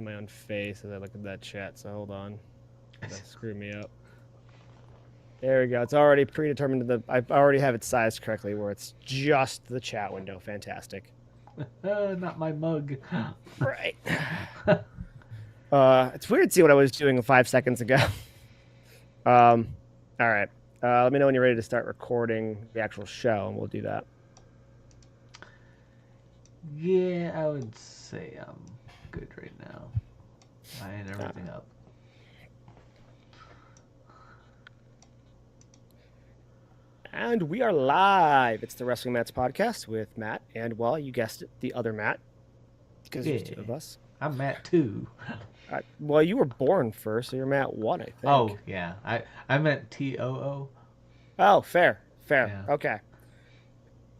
my own face as I look at that chat. So hold on. That screwed me up. There we go. It's already predetermined. I already have it sized correctly where it's just the chat window. Fantastic. Not my mug. Right. It's weird to see what I was doing 5 seconds ago. All right. Let me know when you're ready to start recording the actual show, and we'll do that. Yeah, I would say I'm good right now. Lining everything up. And we are live. It's the Wrestling Mats podcast with Matt and, well, you guessed it, the other Matt, because there's two of us. I'm Matt 2. Well, you were born first, so you're Matt 1, I think. Oh, yeah. I meant TOO. Oh, fair. Yeah. Okay.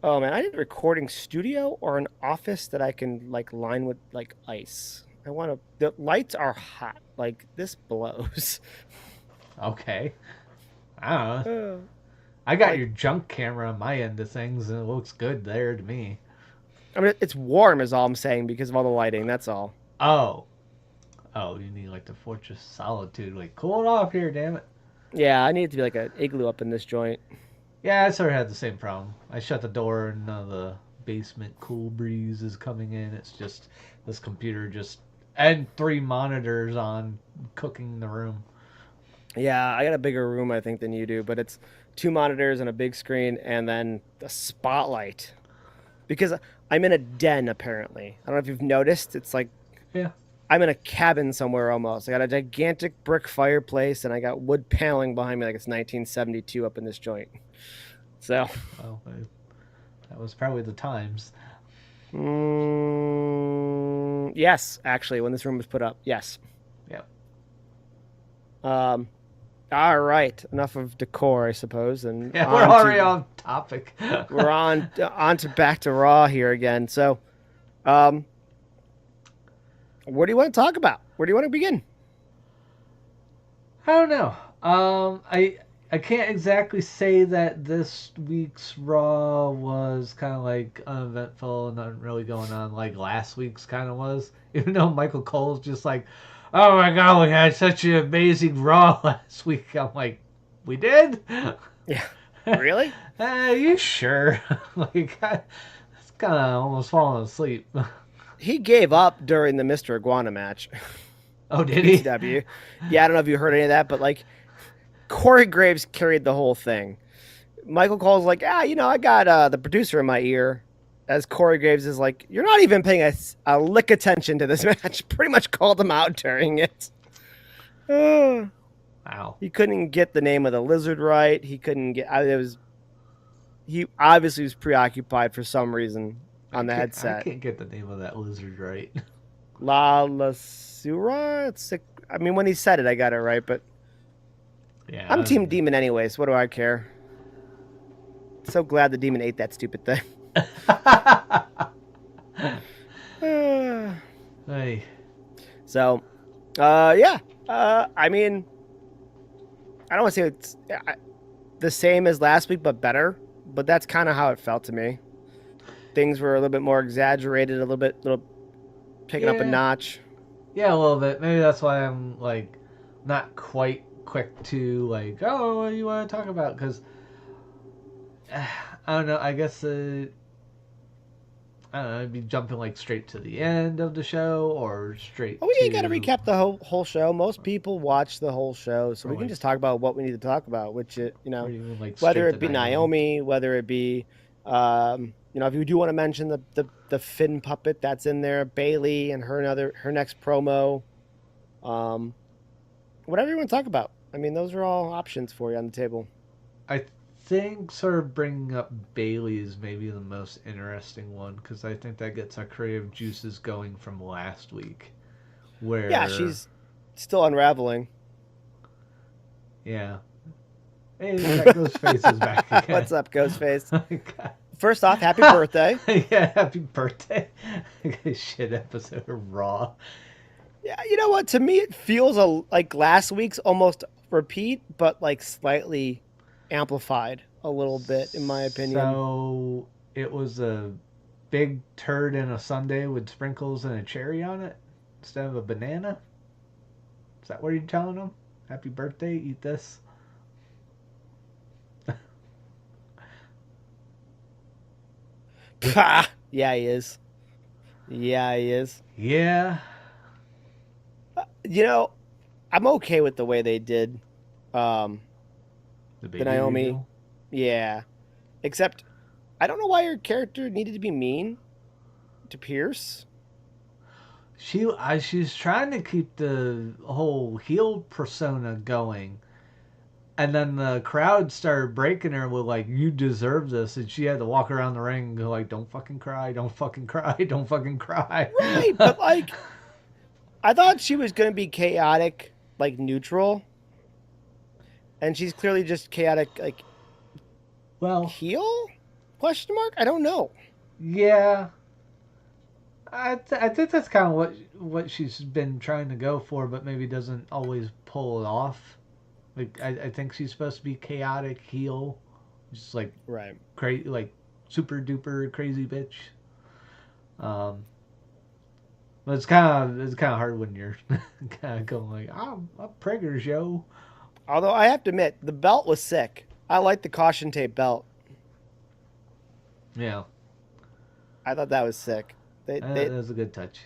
Oh, man, I need a recording studio or an office that I can, line with, ice. The lights are hot. This blows. Okay. I don't know. I got your junk camera on my end of things, and it looks good there to me. I mean, it's warm is all I'm saying because of all the lighting. That's all. Oh, you need the Fortress Solitude. Cool it off here, damn it. Yeah, I need it to be like an igloo up in this joint. Yeah, I sort of had the same problem. I shut the door and the basement cool breeze is coming in. It's just this computer and 3 monitors on cooking the room. Yeah, I got a bigger room, I think, than you do, but it's 2 monitors and a big screen and then the spotlight. Because I'm in a den, apparently. I don't know if you've noticed. It's yeah. I'm in a cabin somewhere almost. I got a gigantic brick fireplace and I got wood paneling behind me like it's 1972 up in this joint. So. Well, that was probably the times. Yes, actually, when this room was put up. Yes. Yep. All right. Enough of decor, I suppose. And yeah, we're already on topic. We're on to back to Raw here again. So, what do you want to talk about? Where do you want to begin? I don't know. I can't exactly say that this week's Raw was kind of uneventful and nothing really going on like last week's kind of was. Even though Michael Cole's just oh my God, we had such an amazing Raw last week. I'm like, we did? Yeah. Really? You sure? I was kind of almost falling asleep. He gave up during the Mr. Iguana match. Oh, did he? PCW. Yeah, I don't know if you heard any of that, but Corey Graves carried the whole thing. Michael Cole's I got the producer in my ear. As Corey Graves is you're not even paying a lick attention to this match. Pretty much called him out during it. Wow. He couldn't get the name of the lizard right. He couldn't get. He obviously was preoccupied for some reason on the headset. I can't get the name of that lizard right. La Lasura? When he said it, I got it right, but yeah, I'm Team Demon anyways. What do I care? So glad the demon ate that stupid thing. Hey. So, yeah. I don't want to say it's the same as last week, but better. But that's kind of how it felt to me. Things were a little bit more exaggerated, a little picking up a notch. Yeah, a little bit. Maybe that's why I'm not quite quick to oh, what do you want to talk about? Because I don't know. I guess I don't know. I'd be jumping straight to the end of the show or straight. Oh, we got to recap the whole show. Most people watch the whole show, so we can just talk about what we need to talk about. Which whether it be Naomi, whether it be if you do want to mention the Finn puppet that's in there, Bailey and her next promo, whatever you want to talk about. Those are all options for you on the table. I think sort of bringing up Bailey is maybe the most interesting one because I think that gets our creative juices going from last week. Where she's still unraveling. Yeah. Hey, that Ghostface is back again. What's up, Ghostface? Oh my God. First off, happy birthday. Yeah, happy birthday. Shit episode of Raw. Yeah, you know what? To me, it feels like last week's almost repeat, but slightly amplified a little bit, in my opinion. So it was a big turd in a sundae with sprinkles and a cherry on it. instead of a banana? Is that what you're telling them? Happy birthday, eat this. Yeah, he is. Yeah, he is. Yeah. You know, I'm okay with the way they did um The the baby Naomi. reveal. Yeah. Except I don't know why her character needed to be mean to Pierce. She's trying to keep the whole heel persona going, and then the crowd started breaking her with like, "You deserve this," and she had to walk around the ring and go like, "Don't fucking cry, don't fucking cry, don't fucking cry." Right, but like I thought she was going to be chaotic, like neutral, and she's clearly just chaotic like Well, heel? Question mark? I don't know. yeah, I think that's kind of what she's been trying to go for, but maybe doesn't always pull it off. Like I think she's supposed to be chaotic heel, just like Right. crazy, like super duper crazy bitch. Um, but it's kind of hard when you're kind of going like, I'm preggers, yo. Although I have to admit, the belt was sick. I like the caution tape belt. Yeah, I thought that was sick. that was a good touch.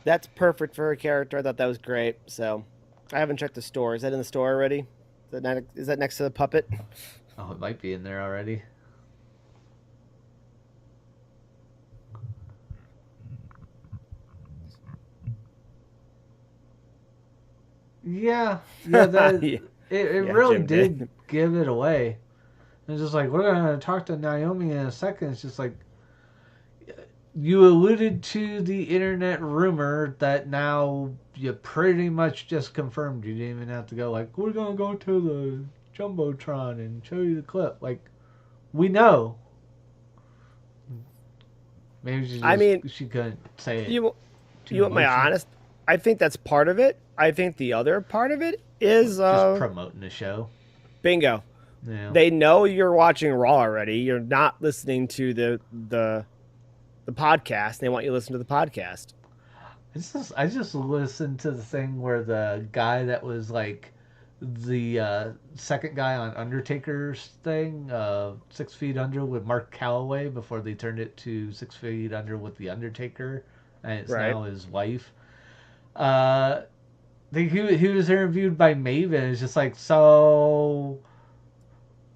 That's perfect for her character. I thought that was great. So I haven't checked the store. Is that in the store already? Is that next to the puppet? Oh, it might be in there already. Yeah, yeah, Yeah, it yeah, really Jim did did. give it away. It's just like we're gonna talk to Naomi in a second. It's just like you alluded to the internet rumor that now you pretty much just confirmed. You didn't even have to go like, we're gonna go to the jumbotron and show you the clip. Like we know. Maybe I mean, she couldn't say it you too you want my emotional. honest? I think that's part of it. I think the other part of it is Just promoting the show. bingo. Yeah. They know you're watching Raw already. You're not listening to the podcast. They want you to listen to the podcast. I just listened to the thing where the guy that was like the second guy on Undertaker's thing, 6 Feet Under with Mark Calloway before they turned it to 6 Feet Under with the Undertaker, and it's Right. now his wife. Uh, he was interviewed by Maven. It's just like, so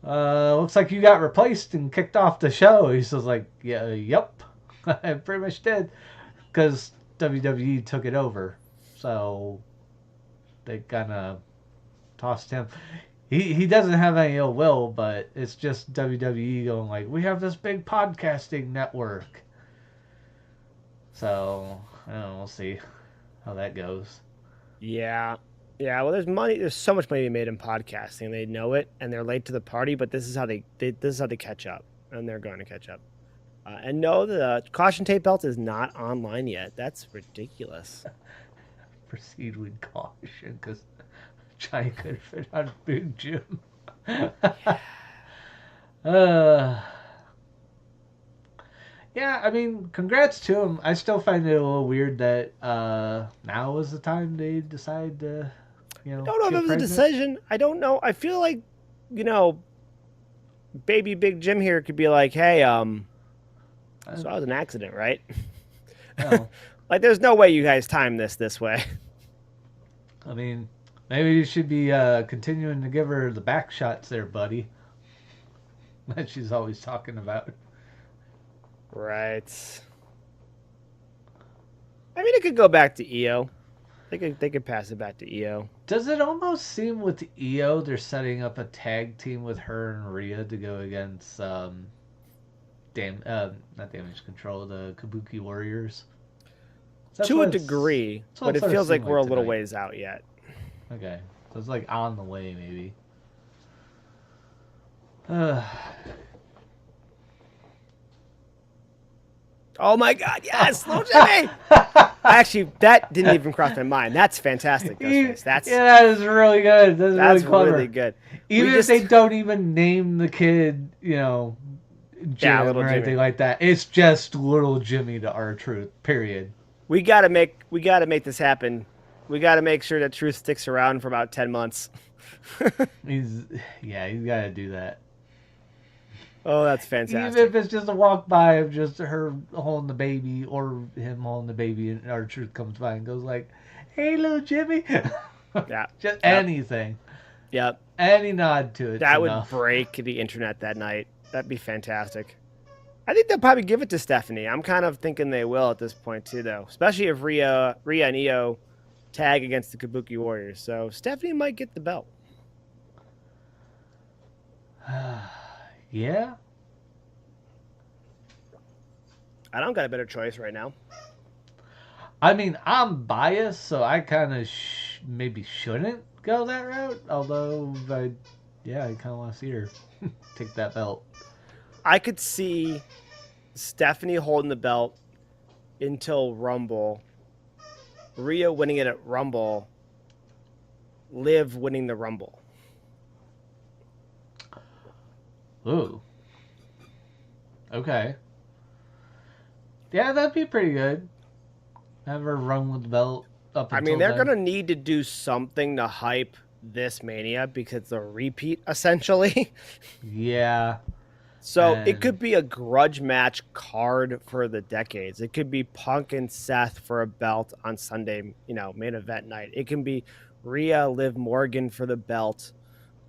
looks like you got replaced and kicked off the show. He's just like, yeah, yep, I pretty much did, because WWE took it over. So they kind of tossed him. He doesn't have any ill will, but it's just WWE going like, we have this big podcasting network. So I don't know, we'll see how that goes. Yeah. Yeah, well, there's money. There's so much money made in podcasting. They know it, and they're late to the party. But this is how this is how they catch up, and they're going to catch up. And no, the caution tape belt is not online yet. That's ridiculous. Proceed with caution, because Johnny could fit on Big Jim. uh, yeah, I mean, congrats to him. I still find it a little weird that now is the time they decide to, I don't know if get it was a pregnant. decision. I don't know. I feel like, you know, baby Big Jim here could be like, hey, so that was an accident, right? Well, Like, there's no way you guys timed this way. I mean, maybe you should be continuing to give her the back shots there, buddy. That she's always talking about. Right. I mean, it could go back to EO. They could pass it back to EO. Does it almost seem with Io they're setting up a tag team with her and Rhea to go against not Damage Control, the Kabuki Warriors? To a degree, but it feels like we're a little ways out yet. Okay, so it's like on the way maybe. Oh my God! Yes, little Jimmy. Actually, that didn't even cross my mind. That's fantastic, Ghostface. Yeah, that is really good. That's really clever. Really good. Even if they don't even name the kid, Jim little or Jimmy. anything like that, it's just little Jimmy to R-Truth. Period. we gotta make this happen. We gotta make sure that Truth sticks around for about 10 months. He's he's got to do that. Oh, that's Even fantastic. if it's just a walk by of just her holding the baby or him holding the baby, and our Truth comes by and goes like, "Hey, little Jimmy," Yeah. just Yep. anything, Yep. any nod to it's That would enough. break the internet that night. That'd be fantastic. I think they'll probably give it to Stephanie. I'm kind of thinking they will at this point too, though. Especially if Rhea and Io tag against the Kabuki Warriors. So Stephanie might get the belt. Yeah, I don't got a better choice right now. I mean I'm biased, so I kind of maybe shouldn't go that route. Although I kind of want to see her take that belt. I could see Stephanie holding the belt until Rumble, Rhea winning it at Rumble, Liv winning the Rumble. Ooh, okay. Yeah, that'd be pretty good. Have her run with the belt up I mean, until they're then. gonna need to do something to hype this Mania because it's a repeat essentially. Yeah, So it and could be a grudge match card for the decades. It could be Punk and Seth for a belt on Sunday, main event night. It can be Rhea, Liv Morgan for the belt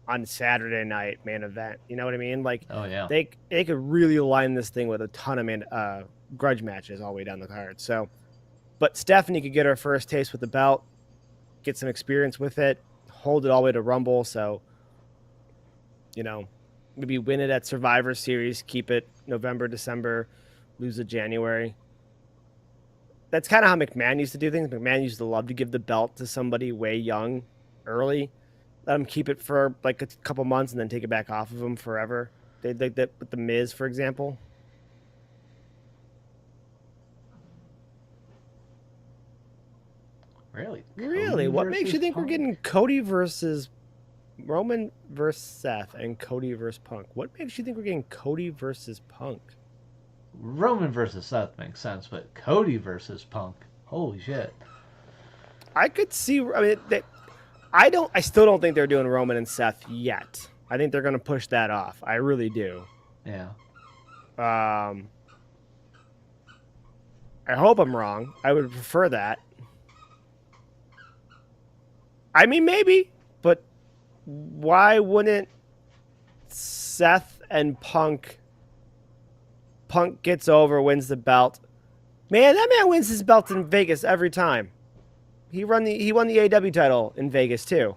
on Saturday night main event. You know what I mean? Like oh yeah, they could really line this thing with a ton of grudge matches all the way down the card. So, but Stephanie could get her first taste with the belt, get some experience with it, hold it all the way to Rumble. So, you know, maybe win it at Survivor Series, keep it November, December, lose it January. That's kind of how McMahon used to do things. McMahon used to love to give the belt to somebody way young, early, let them keep it for like a couple months and then take it back off of them forever. They like that with the Miz, for example. really, Really, Cody what makes versus you think we're Punk. getting Cody versus Roman versus Seth and Cody versus Punk? What makes you think we're getting Cody versus Punk? Roman versus Seth makes sense, but Cody versus Punk. Holy shit. I could see. I mean, I don't. I still don't think they're doing Roman and Seth yet. I think they're going to push that off. I really do. Yeah. Um, I hope I'm wrong. I would prefer that. I mean, maybe, but why wouldn't Seth and Punk gets over, wins the belt? Man, that man wins his belt in Vegas every time. He won the AW title in Vegas too.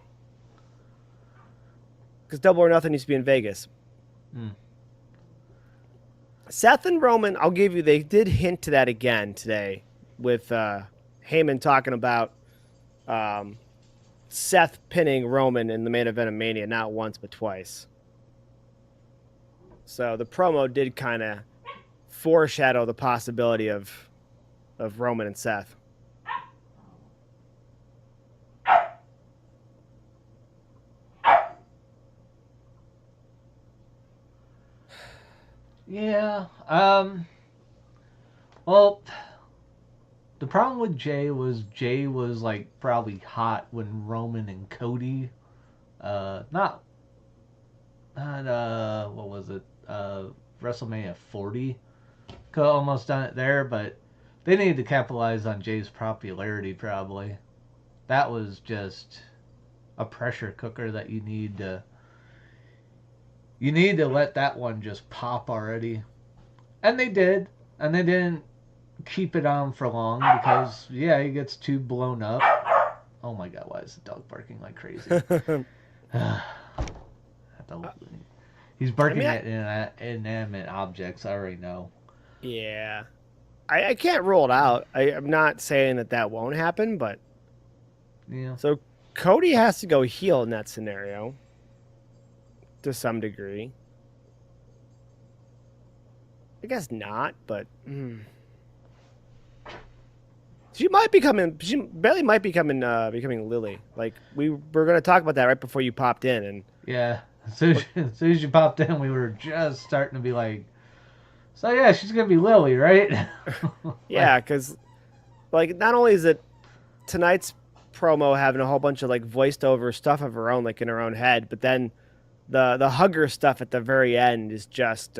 Because Double or Nothing used to be in Vegas. Mm. Seth and Roman, I'll give you, they did hint to that again today with Heyman talking about Seth pinning Roman in the main event of Mania, not once but twice. So the promo did kind of foreshadow the possibility of Roman and Seth. Yeah. Well, the problem with Jay was like probably hot when Roman and Cody, not what was it? WrestleMania 40. Could almost done it there, but they needed to capitalize on Jay's popularity. Probably that was just a pressure cooker that you need to let that one just pop already. And they did. And they didn't keep it on for long because, yeah, he gets too blown up. Oh my god, why is the dog barking like crazy? He's barking at inanimate objects, I already know. Yeah. I can't rule it out. I'm not saying that won't happen, but. Yeah. So Cody has to go heel in that scenario to some degree. I guess not, but she might be coming. She barely might be coming. Becoming Lily. Like we were going to talk about that right before you popped in, and yeah. As soon as you popped in, we were just starting to be like, so yeah, she's gonna be Lily, right? yeah, because like not only is it tonight's promo having a whole bunch of like voiced over stuff of her own, like in her own head, but then the hugger stuff at the very end is just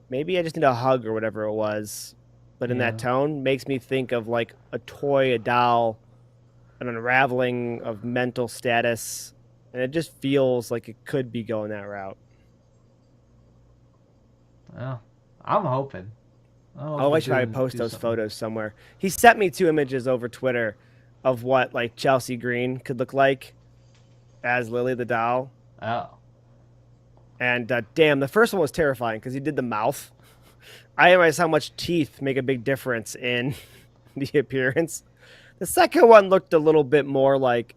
maybe I just need a hug or whatever it was, but in that Yeah. tone makes me think of like a toy, a doll, an unraveling of mental status, and it just feels like it could be going that route. Well, I'm hoping. I'm Oh, I hoping should probably to post do those something. photos somewhere. He sent me 2 images over Twitter of what like Chelsea Green could look like as Lily the doll. Oh. And damn, the first one was terrifying because he did the mouth. I realized how much teeth make a big difference in the appearance. The second one looked a little bit more like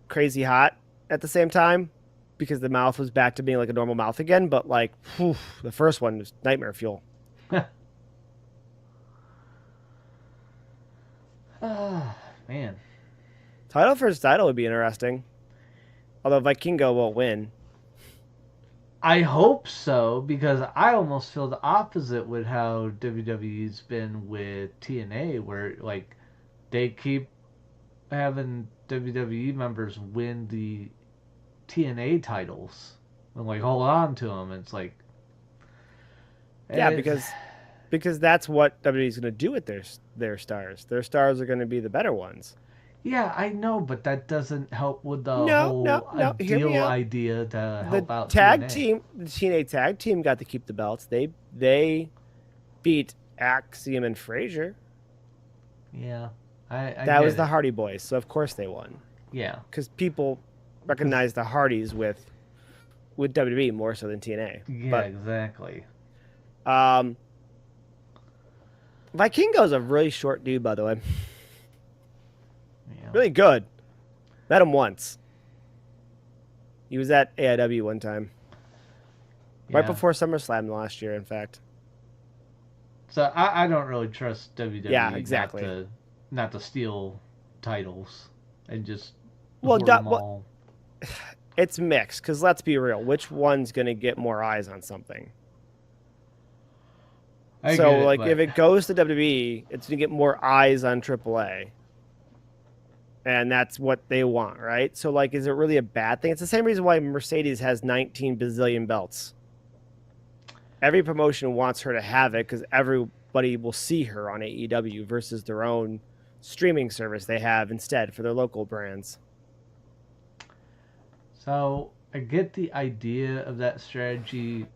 crazy hot at the same time because the mouth was back to being like a normal mouth again. But like, whew, the first one was nightmare fuel. Ah, man. Title versus title would be interesting. Although Vikingo won't win. I hope so because I almost feel the opposite with how WWE's been with TNA, where like they keep having WWE members win the TNA titles and like hold on to them. It's like Yeah, it's because that's what WWE's going to do with their stars. Their stars are going to be the better ones. yeah, I know, but that doesn't help with the No, no, whole no. Hear me ideal out. idea to The help out tag TNA. team, the TNA tag team, got to keep the belts. They beat Axiom and Frazier. Yeah, I That get was the it. Hardy Boys, so of course they won Yeah, because people because recognize the Hardys with WWE more so than TNA. yeah, But exactly. um, Vikingo's a really short dude, by the way. Yeah, Really good. Met him once. He was at AIW one time, right yeah. before SummerSlam last year, in fact. So I don't really trust Yeah, WWE exactly. not to steal titles and just Well, hoard them well, all. it's mixed because let's be real. Which one's going to get more eyes on something? I get So, it, like, if but it goes to WWE, it's going to get more eyes on AAA. And that's what they want, right? So, like, is it really a bad thing? It's the same reason why Mercedes has 19 bazillion belts. Every promotion wants her to have it because everybody will see her on AEW versus their own streaming service they have instead for their local brands. so I get the idea of that strategy,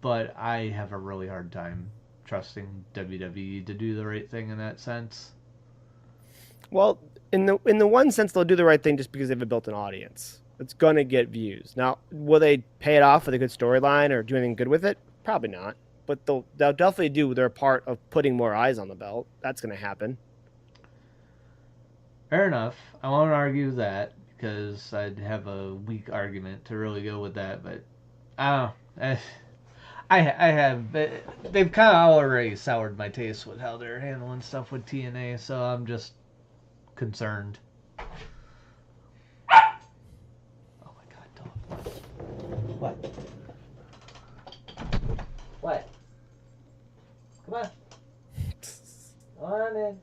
but I have a really hard time trusting WWE to do the right thing in that sense. Well, in the one sense, they'll do the right thing just because they have a built-in audience. It's gonna get views. Now, will they pay it off with a good storyline or do anything good with it? Probably not. But they'll definitely do their part of putting more eyes on the belt. That's gonna happen. Fair enough. I won't argue that because I'd have a weak argument to really go with that, but I don't know. I have they've kind of already soured my taste with how they're handling stuff with TNA, so I'm just concerned. Oh my god, dog! What? What? Come on, come on in,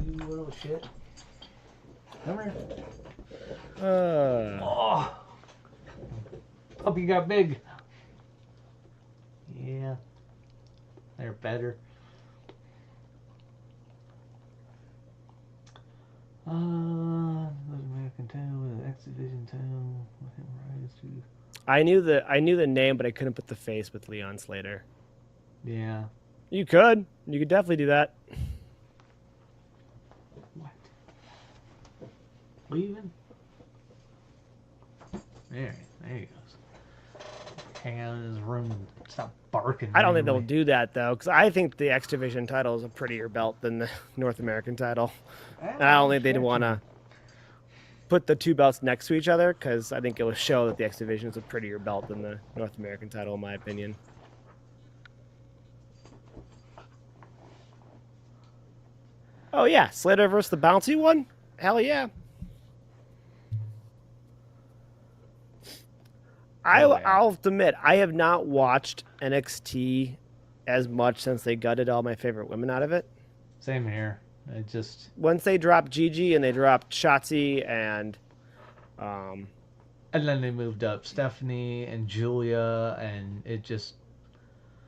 you little shit. Come here. Uh, Oh, puppy got big. Yeah, they're better. Those American Town with X Division Town. Rise to. I knew the name, but I couldn't put the face with Leon Slater. Yeah. You could. You could definitely do that. What? Leaving? There he goes. Hang out in his room and stop barking I don't think they'll randomly. do that though, because I think the X Division title is a prettier belt than the North American title, and I don't think they'd want to put the two belts next to each other because I think it will show that the X Division is a prettier belt than the North American title, in my opinion. Oh yeah, Slater versus the bouncy one? Hell yeah. Oh yeah, I'll admit I have not watched NXT as much since they gutted all my favorite women out of it. same here. I just Once they dropped Gigi and they dropped Shotzi and um and then they moved up Stephanie and Julia, and it just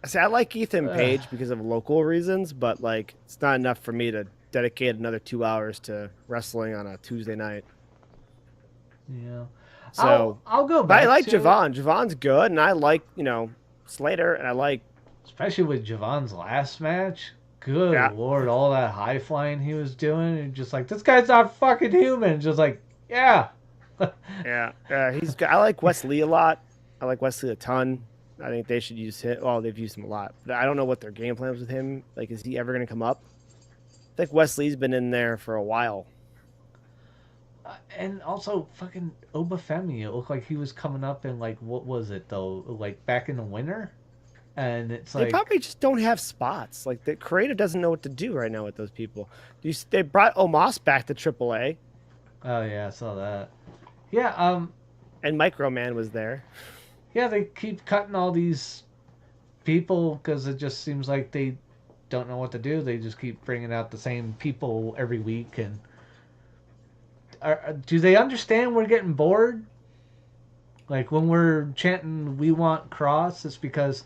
I say I like Ethan uh, Page because of local reasons, but like it's not enough for me to dedicate another 2 hours to wrestling on a Tuesday night. yeah. So, I'll go but I back like to it, Javon. Javon's good, and I like Slater, and I like especially with Javon's last match. Good yeah, lord, all that high flying he was doing, and just like this guy's not fucking human. Just like yeah, yeah, he's good. I like Wesley a lot. I like Wesley a ton. I think they should use him. Well, they've used him a lot, but I don't know what their game plans with him. Like, is he ever going to come up? I think Wesley's been in there for a while. and also fucking Obafemi. It looked like he was coming up in like what was it though? Like back in the winter, and it's They like probably just don't have spots. Like the creative doesn't know what to do right now with those people. They brought Omos back to AAA, oh yeah, I saw that. Yeah, and Microman was there. yeah, they keep cutting all these people because it just seems like they don't know what to do. They just keep bringing out the same people every week, and do they understand we're getting bored? Like when we're chanting "We want Cross," it's because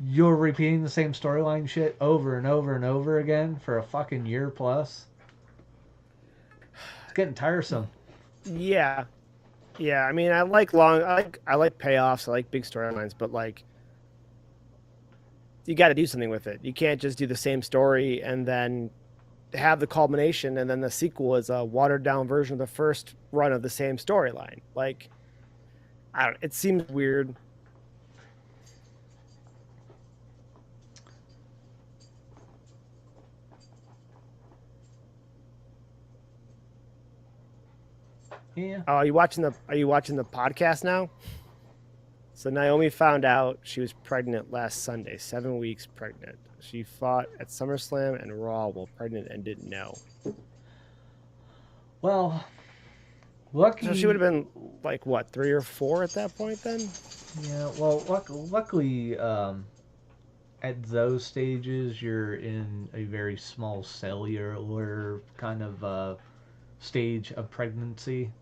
you're repeating the same storyline shit over and over and over again for a fucking year plus. It's getting tiresome. Yeah, yeah. I mean, I like payoffs. I like big storylines, but like you got to do something with it. You can't just do the same story and then have the culmination, and then the sequel is a watered down version of the first run of the same storyline. Like, I don't. It seems weird. Yeah. Oh, Are you watching the podcast now? So Naomi found out she was pregnant last Sunday, 7 weeks pregnant. She fought at SummerSlam and Raw while pregnant and didn't know. Well, So she would lucky. have been like what, 3 or 4 at that point then? Yeah. Well, luckily, at those stages, you're in a very small cellular kind of stage of pregnancy.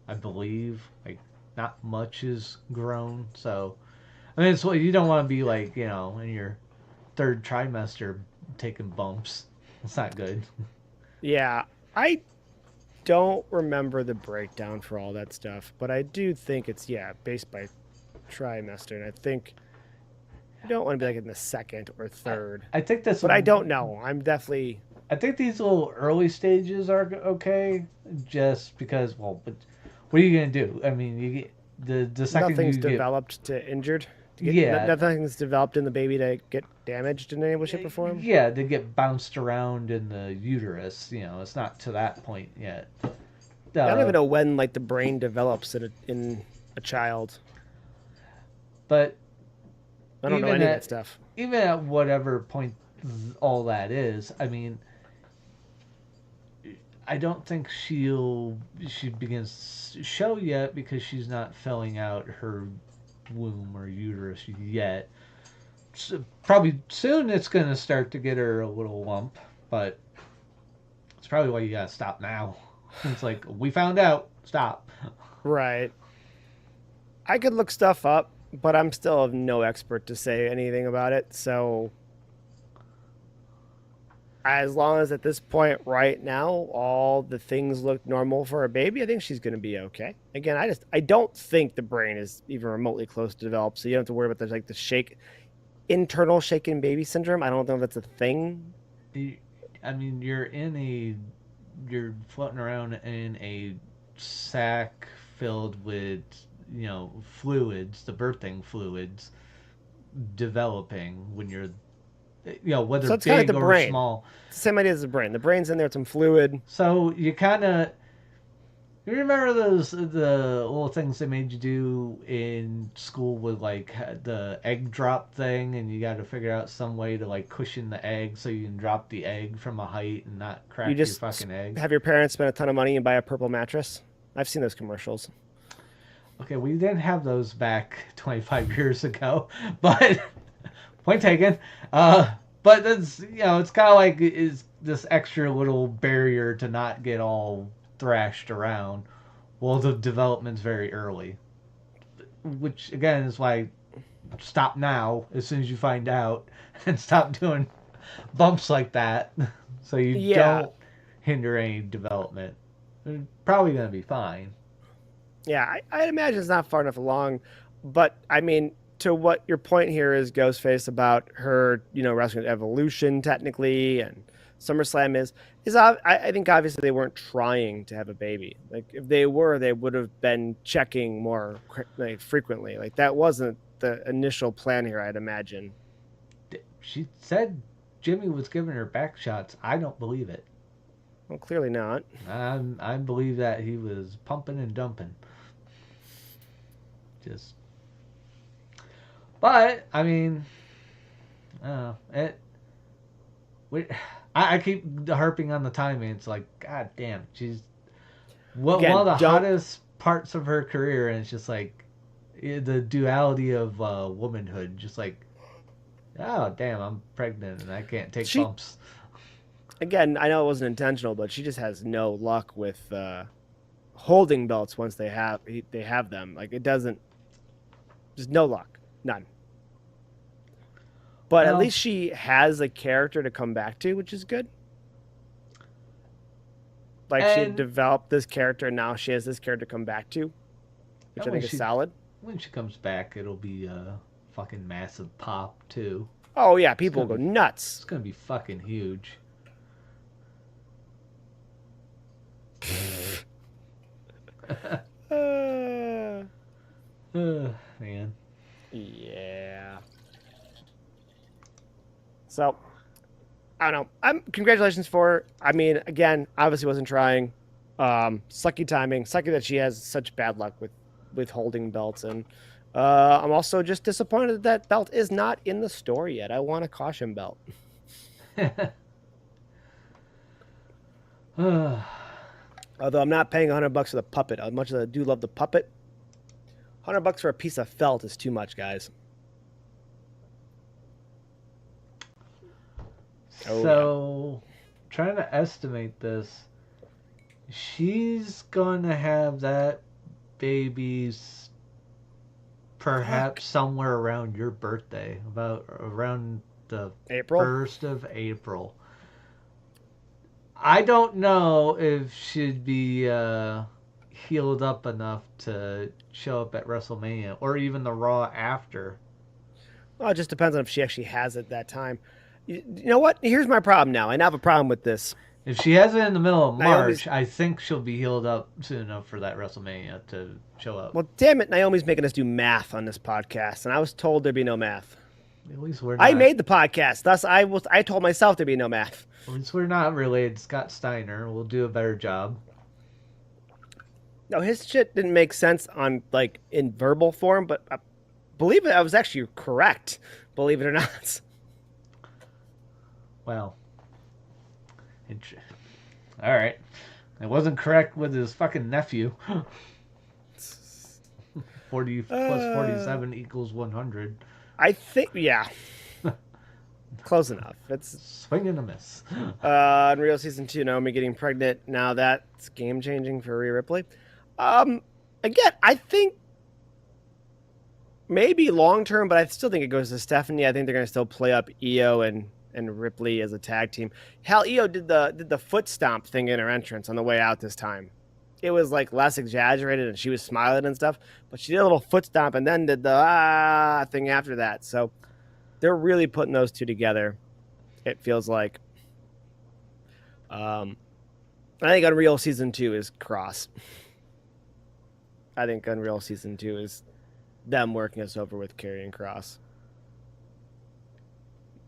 I believe like not much is grown, so I mean, it's what you don't want to be like, in your third trimester taking bumps. It's not good. Yeah, I don't remember the breakdown for all that stuff, but I do think it's based by trimester, and I think you don't want to be like in the second or I, third. I think that's But I don't know. I'm definitely I think these little early stages are okay, just because. Well, but what are you gonna do? I mean, you get the second nothing's you get developed to injured to get yeah nothing's developed in the baby to get damaged in any way, shape, or form. yeah they get bounced around in the uterus. It's not to that point yet. I don't even Uh, know when like the brain develops in a child. but I don't know even any of that at stuff. even at whatever point all that is, I mean, I don't think she begins to show yet because she's not filling out her womb or uterus yet. So probably soon it's gonna start to get her a little lump, but it's probably why you gotta stop now. It's like we found out. Stop. Right. I could look stuff up, but I'm still no expert to say anything about it. So as long as at this point right now all the things look normal for a baby, I think she's going to be okay. Again, I don't think the brain is even remotely close to develop, so you don't have to worry about the internal shaken baby syndrome. I don't know if that's a thing. I mean, you're floating around in a sack filled with fluids, the birthing fluids developing when you're whether So it's kind of like big the or brain. small. It's the same idea as the brain. The brain's in there with some fluid. So you kind of you remember the little things they made you do in school with like the egg drop thing, and you got to figure out some way to like cushion the egg so you can drop the egg from a height and not You crack your just fucking egg. have your parents spend a ton of money and buy a purple mattress. I've seen those commercials. okay, we didn't have those back 25 years ago, but point taken. But that's it's kind of like is this extra little barrier to not get all thrashed around. Well, the development's very early, which again is why stop now as soon as you find out, and stop doing bumps like that, so you Yeah, don't hinder any development. They're probably gonna be fine. yeah. I'd imagine it's not far enough along, but I mean, to what your point here is, Ghostface, about her, wrestling evolution technically, and SummerSlam I think obviously they weren't trying to have a baby. Like if they were, they would have been checking more like frequently. Like that wasn't the initial plan here, I'd imagine. She said Jimmy was giving her back shots. I don't believe it. Well, clearly not. I believe that he was pumping and dumping. Just, but I mean, it. We, I keep harping on the timing. It's like, god damn, she's one of Again, the don't hottest parts of her career, and it's just like the duality of womanhood. Just like, oh damn, I'm pregnant and I can't take she bumps. again, I know it wasn't intentional, but she just has no luck with holding belts once they have them. Like it doesn't, just no luck, none. But at Well, least she has a character to come back to, which is good. Like she had and developed this character, and now she has this character to come back to, which I when think is she solid. when she comes back, it'll be a fucking massive pop too. Oh yeah, It's people gonna will be go nuts. it's gonna be fucking huge. Uh, Man. yeah. So I don't know. Congratulations for her. I mean, again, obviously wasn't trying. Sucky timing. Sucky that she has such bad luck with holding belts, and I'm also just disappointed that that belt is not in the store yet. I want a caution belt. Although I'm not paying $100 for the puppet. As much as I do love the puppet, $100 for a piece of felt is too much, guys. Oh yeah. So, trying to estimate this, she's gonna have that baby's Fuck. perhaps somewhere around your birthday, about around the April. 1st of April. I don't know if she'd be healed up enough to show up at WrestleMania or even the Raw after. Well, it just depends on if she actually has it that time. You know what? Here's my problem now. I now have a problem with this. If she has it in the middle of Naomi's. March, I think she'll be healed up soon enough for that WrestleMania to show up. Well, damn it. Naomi's making us do math on this podcast, and I was told there'd be no math. At least we're I not. made the podcast, thus I told myself there'd be no math. At least we're not related to Scott Steiner. We'll do a better job. No, his shit didn't make sense on like in verbal form, but believe it, I was actually correct. Believe it or not. Well, all right. It wasn't correct with his fucking nephew. 40 plus Uh, 47 equals 100. I think yeah, close enough. It's Swing and a miss. Unreal season 2. Naomi getting pregnant. Now that's game changing for Rhea Ripley. Um, Again, I think maybe long term, but I still think it goes to Stephanie. I think they're going to still play up Io and Ripley as a tag team. Hell, Io did the foot stomp thing in her entrance on the way out this time. It was like less exaggerated, and she was smiling and stuff, but she did a little foot stomp and then did the thing after that. So they're really putting those two together. It feels like. Um, I think Unreal season 2 is Cross. I think Unreal season 2 is them working us over with Karrion Cross.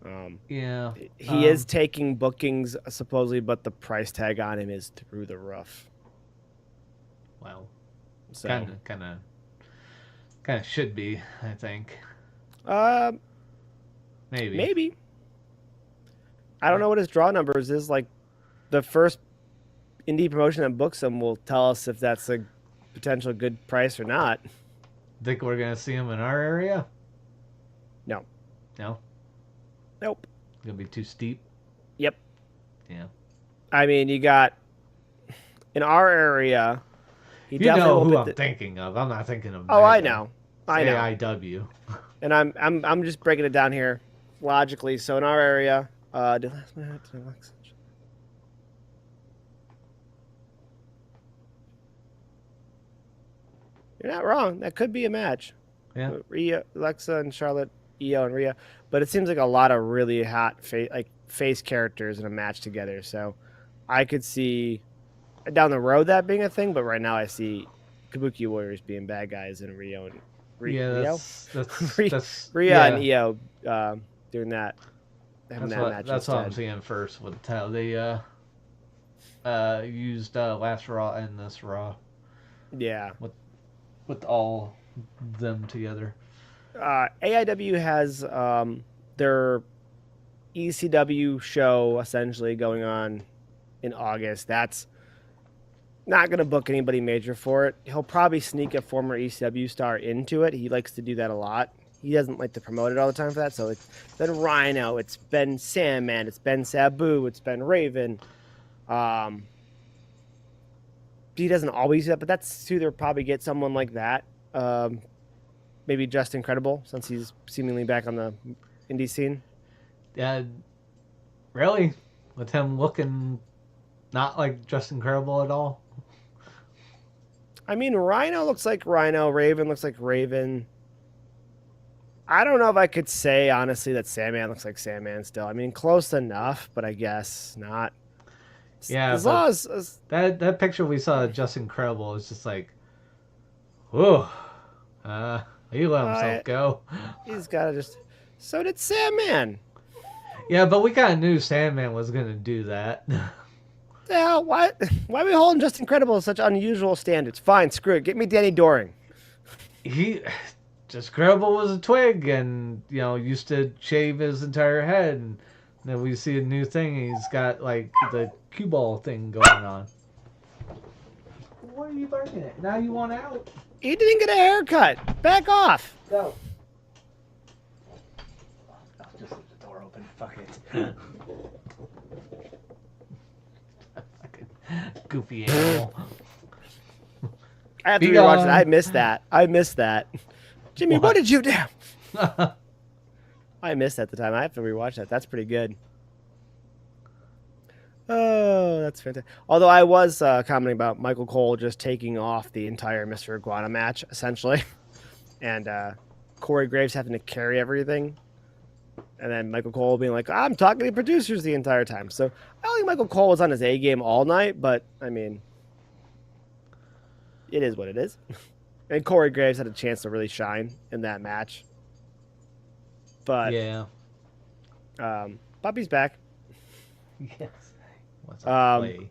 Um, Yeah. he is taking bookings supposedly, but the price tag on him is through the roof. Well, So, kind of should be, I think. uh, Maybe. maybe I don't know what his draw numbers is. Like the first indie promotion that books him will tell us if that's a potential good price or not. think we're gonna see him in our area? No. No. Nope. Gonna be too steep. Yep. Yeah. I mean, you got in our area. He You definitely know won't who be. I'm thinking of. I'm not thinking of Oh, I Mega. know. It's I know. AIW. And I'm just breaking it down here logically. So in our area, you're not wrong. That could be a match. Yeah. Rhea, Alexa, and Charlotte, Io, and Rhea. But it seems like a lot of really hot face characters in a match together. So I could see down the road that being a thing. But right now I see Kabuki Warriors being bad guys and Rio and Yeah, Rio, that's Rhea yeah. and Io doing that. That's that what match that's what I'm instead. seeing first with how they used last Raw and this Raw Yeah. with all them together. AIW has their ECW show essentially going on in August. That's not going to book anybody major for it. He'll probably sneak a former ECW star into it. He likes to do that a lot. He doesn't like to promote it all the time for that. So it's been Rhino, it's been Sandman, it's been Sabu, it's been Raven. He doesn't always do that, but that's who they'll probably get someone like that. Maybe Just Incredible, since he's seemingly back on the indie scene. Yeah, really, with him looking not like Just Incredible at all. I mean, Rhino looks like Rhino. Raven looks like Raven. I don't know if I could say, honestly, that Sandman looks like Sandman still. I mean, close enough, but I guess not. Yeah, As but long as that picture we saw of Just Incredible is just like, whoa, he let himself go. He's got to just. So did Sandman. Yeah, but we kind of knew Sandman was gonna do that. The hell? Why are we holding Just Incredible to such unusual standards? Fine, screw it. Get me Danny Doring. He Just Incredible was a twig, and used to shave his entire head, and then we see a new thing. He's got like the cue ball thing going on. What are you barking at? Now you want out? He didn't get a haircut. Back off. Go. I'll just leave the door open. Fuck it. Goofy animal. I have to rewatch it. I missed that. Jimmy, what did you do? I missed that at the time. I have to rewatch that. That's pretty good. Oh, that's fantastic. Although I was commenting about Michael Cole just taking off the entire Mr. Iguana match, essentially. And Corey Graves having to carry everything. And then Michael Cole being like, I'm talking to producers the entire time. So I don't think Michael Cole was on his A game all night, but I mean, it is what it is. And Corey Graves had a chance to really shine in that match. But yeah. Bobby's back. Yes. What's up, play?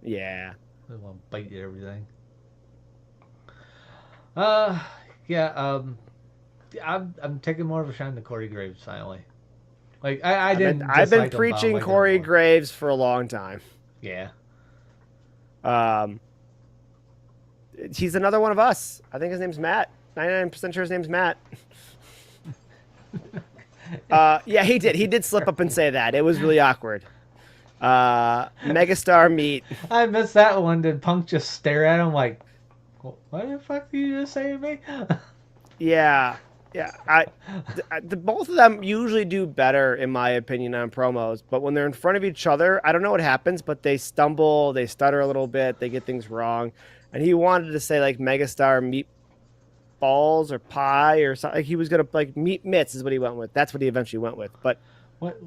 Yeah. I want to bite you everything. Yeah. I'm taking more of a shine to Corey Graves finally. Like I've been preaching Corey Graves for a long time. Yeah. He's another one of us. I think his name's Matt. 99% sure his name's Matt. Yeah, he did. He did slip up and say that. It was really awkward. Megastar meet. I missed that one. Did Punk just stare at him like, what the fuck did you just say to me? Yeah. The both of them usually do better, in my opinion, on promos. But when they're in front of each other, I don't know what happens, but they stumble, they stutter a little bit, they get things wrong. And he wanted to say like Megastar meatballs or pie or something. Like he was gonna like meat mitts is what he went with. That's what he eventually went with. But what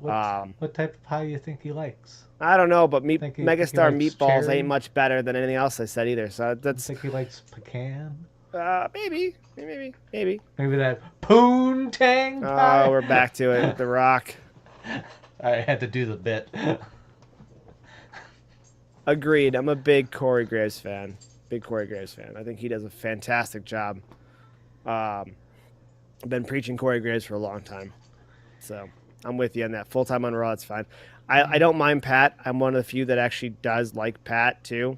type of pie you think he likes? I don't know, but Megastar meatballs cherry? ain't much better than anything else I said either. So that's. I think he likes pecan. Maybe that poontang pie. Oh, we're back to it. The Rock. I had to do the bit. Agreed. I'm a big Corey Graves fan. I think he does a fantastic job. I've been preaching Corey Graves for a long time. So I'm with you on that. Full-time on Raw, it's fine. I don't mind Pat. I'm one of the few that actually does like Pat, too.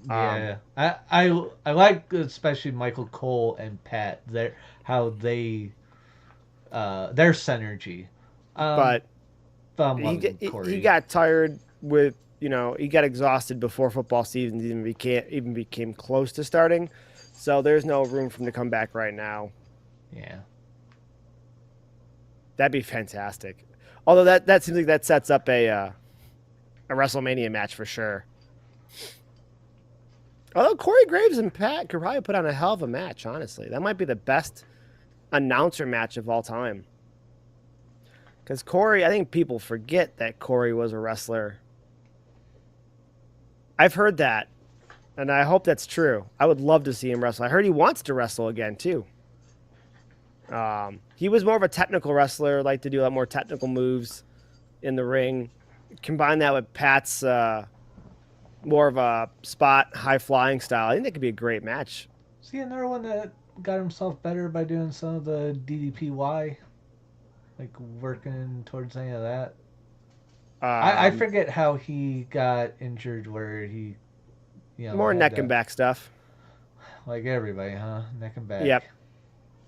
Yeah, I like especially Michael Cole and Pat. How they their synergy. Um, But but I'm he loving he Corey. got tired with, he got exhausted before football season even became close to starting. So there's no room for him to come back right now. Yeah. That'd be fantastic. Although that seems like that sets up a WrestleMania match for sure. Although Corey Graves and Pat could probably put on a hell of a match, honestly. That might be the best announcer match of all time. Because Corey, I think people forget that Corey was a wrestler. I've heard that, and I hope that's true. I would love to see him wrestle. I heard he wants to wrestle again, too. He was more of a technical wrestler, like to do a lot more technical moves in the ring. Combine that with Pat's more of a spot, high flying style. I think that could be a great match. See another one that got himself better by doing some of the DDPY, like working towards any of that. I Um, forget how he got injured, where he More had neck and to, back stuff. like everybody, huh? Neck and Yep, back.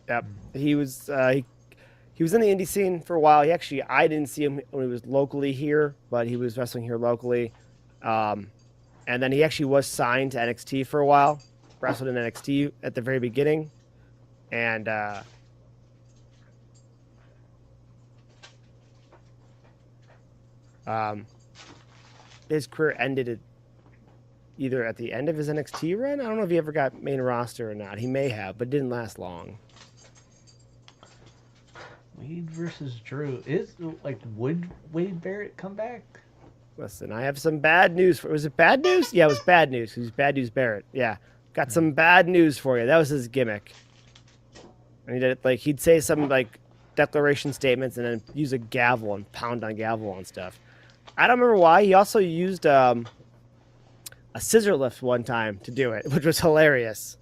yep. He was in the indie scene for a while. I didn't see him when he was locally here, but he was wrestling here locally. Um, and then he actually was signed to NXT for a while. Wrestled in NXT at the very beginning, and um, his career ended either at the end of his NXT run. I don't know if he ever got main roster or not. He may have, but didn't last long. Wade versus Drew is like, would Wade Barrett come back? Listen, I have some bad news. Was it bad news? Yeah, it was bad news. It was Bad News Barrett. Yeah, got some bad news for you. That was his gimmick. And he did it like he'd say some like declaration statements and then use a gavel and pound on gavel on stuff. I don't remember why. He also used a scissor lift one time to do it, which was hilarious.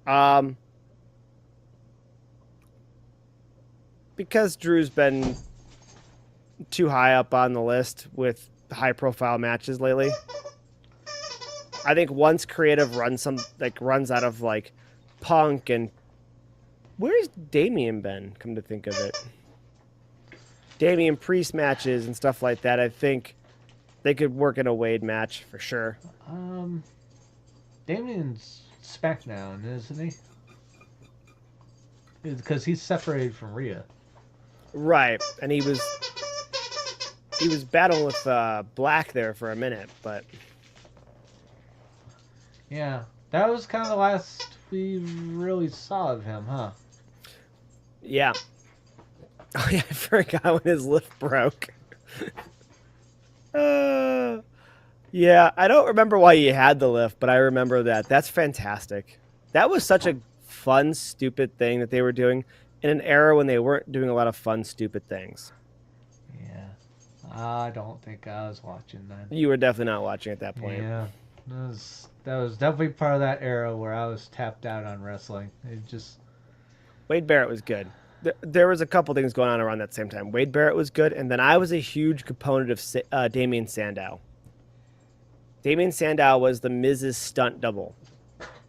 Um, because Drew's been too high up on the list with high profile matches lately. I think once creative runs out of like Punk and where's Damian been? Come to think of it, Damian Priest matches and stuff like that. I think they could work in a Wade match for sure. Damien's SmackDown, isn't he? Because he's separated from Rhea. Right, and he was battling with Black there for a minute, but Yeah, that was kind of the last we really saw of him, huh? yeah. Oh yeah, I forgot when his lift broke. Yeah, I don't remember why he had the lift, but I remember that. That's fantastic. That was such a fun, stupid thing that they were doing in an era when they weren't doing a lot of fun, stupid things. Yeah, I don't think I was watching that. You were definitely not watching at that point. Yeah, that was definitely part of that era where I was tapped out on wrestling. It just Wade Barrett was good. There was a couple things going on around that same time. Wade Barrett was good, and then I was a huge component of Damien Sandow. Damien Sandow was the Miz's stunt double.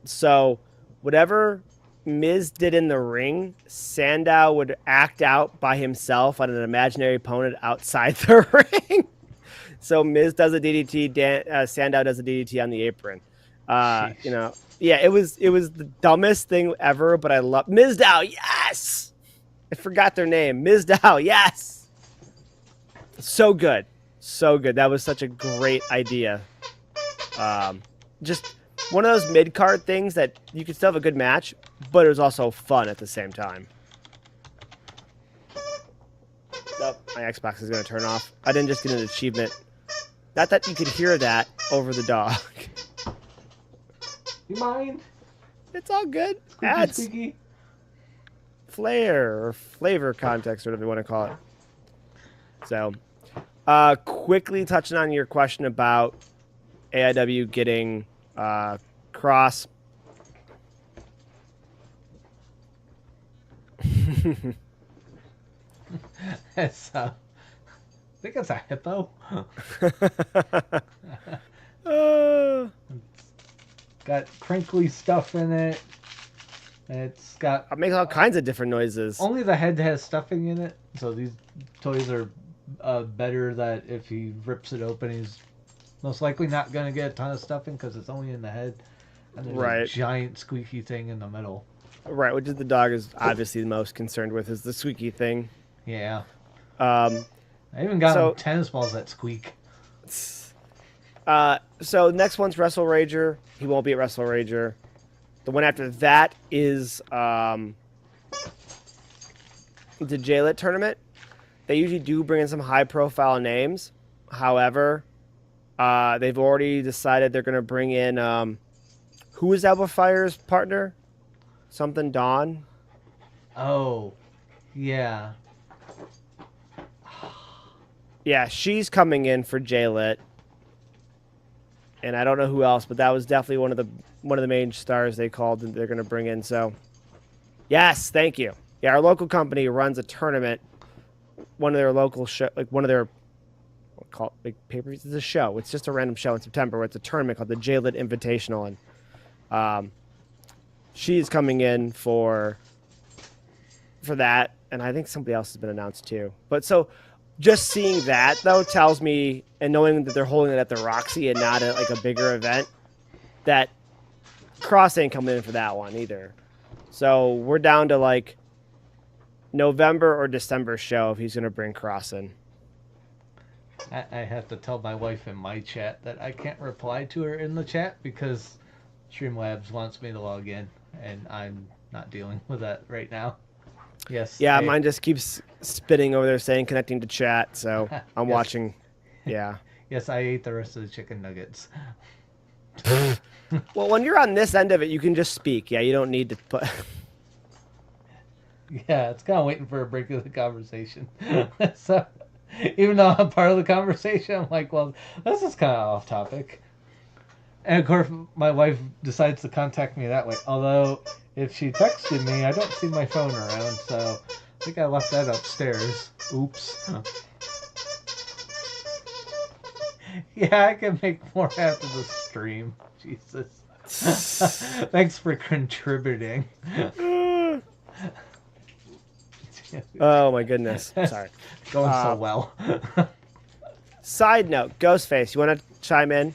So whatever Miz did in the ring, Sandow would act out by himself on an imaginary opponent outside the ring. So Miz does a DDT, Sandow does a DDT on the apron. Yeah, it was the dumbest thing ever, but I love Mizdow. Yes, I forgot their name. Mizdow. Yes, so good, so good. That was such a great idea. Just one of those mid card things that you could still have a good match, but it was also fun at the same time. Oh, my Xbox is going to turn off. I didn't just get an achievement. Not that you could hear that over the dog. You mind? It's all good. Squeaky, Ads, squeaky. flair or flavor context, or whatever you want to call it. So, quickly touching on your question about AIW getting Cross. It's I think it's a hippo. uh, got crinkly stuff in it. It's got It makes all kinds of different noises. only the head has stuffing in it, so these toys are better. That if he rips it open, he's most likely not gonna get a ton of stuffing because it's only in the head, and there's a giant squeaky thing in the middle. Right, which is the dog is obviously the most concerned with is the squeaky thing. Yeah. I even got him tennis balls that squeak. So next one's Wrestle Rager. He won't be at Wrestle Rager. The one after that is the J-Lit tournament. They usually do bring in some high-profile names. However, they've already decided they're going to bring in who is Alba Fire's partner? Something Dawn. Oh, yeah. Yeah, she's coming in for J-Lit. And I don't know who else, but that was definitely one of the main stars they called and they're going to bring in. So, yes, thank you. Yeah, our local company runs a tournament. One of their local show, like one of their papers. It's a show. It's just a random show in September where it's a tournament called the J-Lit Invitational, and she's coming in for that, and I think somebody else has been announced too. But so just seeing that though tells me, and knowing that they're holding it at the Roxy and not at like a bigger event, that Cross ain't coming in for that one either. So we're down to like November or December show if he's going to bring Cross in. I have to tell my wife in my chat that I can't reply to her in the chat because Streamlabs wants me to log in, and I'm not dealing with that right now. Yes. Yeah, mine just keeps spinning over there saying connecting to chat, so I'm watching. Yeah. Yes, I ate the rest of the chicken nuggets. Well, when you're on this end of it, you can just speak. Yeah, you don't need to put... Yeah, it's kind of waiting for a break of the conversation. So, even though I'm part of the conversation, I'm like, well, this is kind of off topic. And of course, my wife decides to contact me that way. Although, if she texted me, I don't see my phone around, so I think I left that upstairs. Oops. Yeah, I can make more after the stream. Jesus. Thanks for contributing. Oh my goodness. Sorry. Going so well. Side note, Ghostface, you want to chime in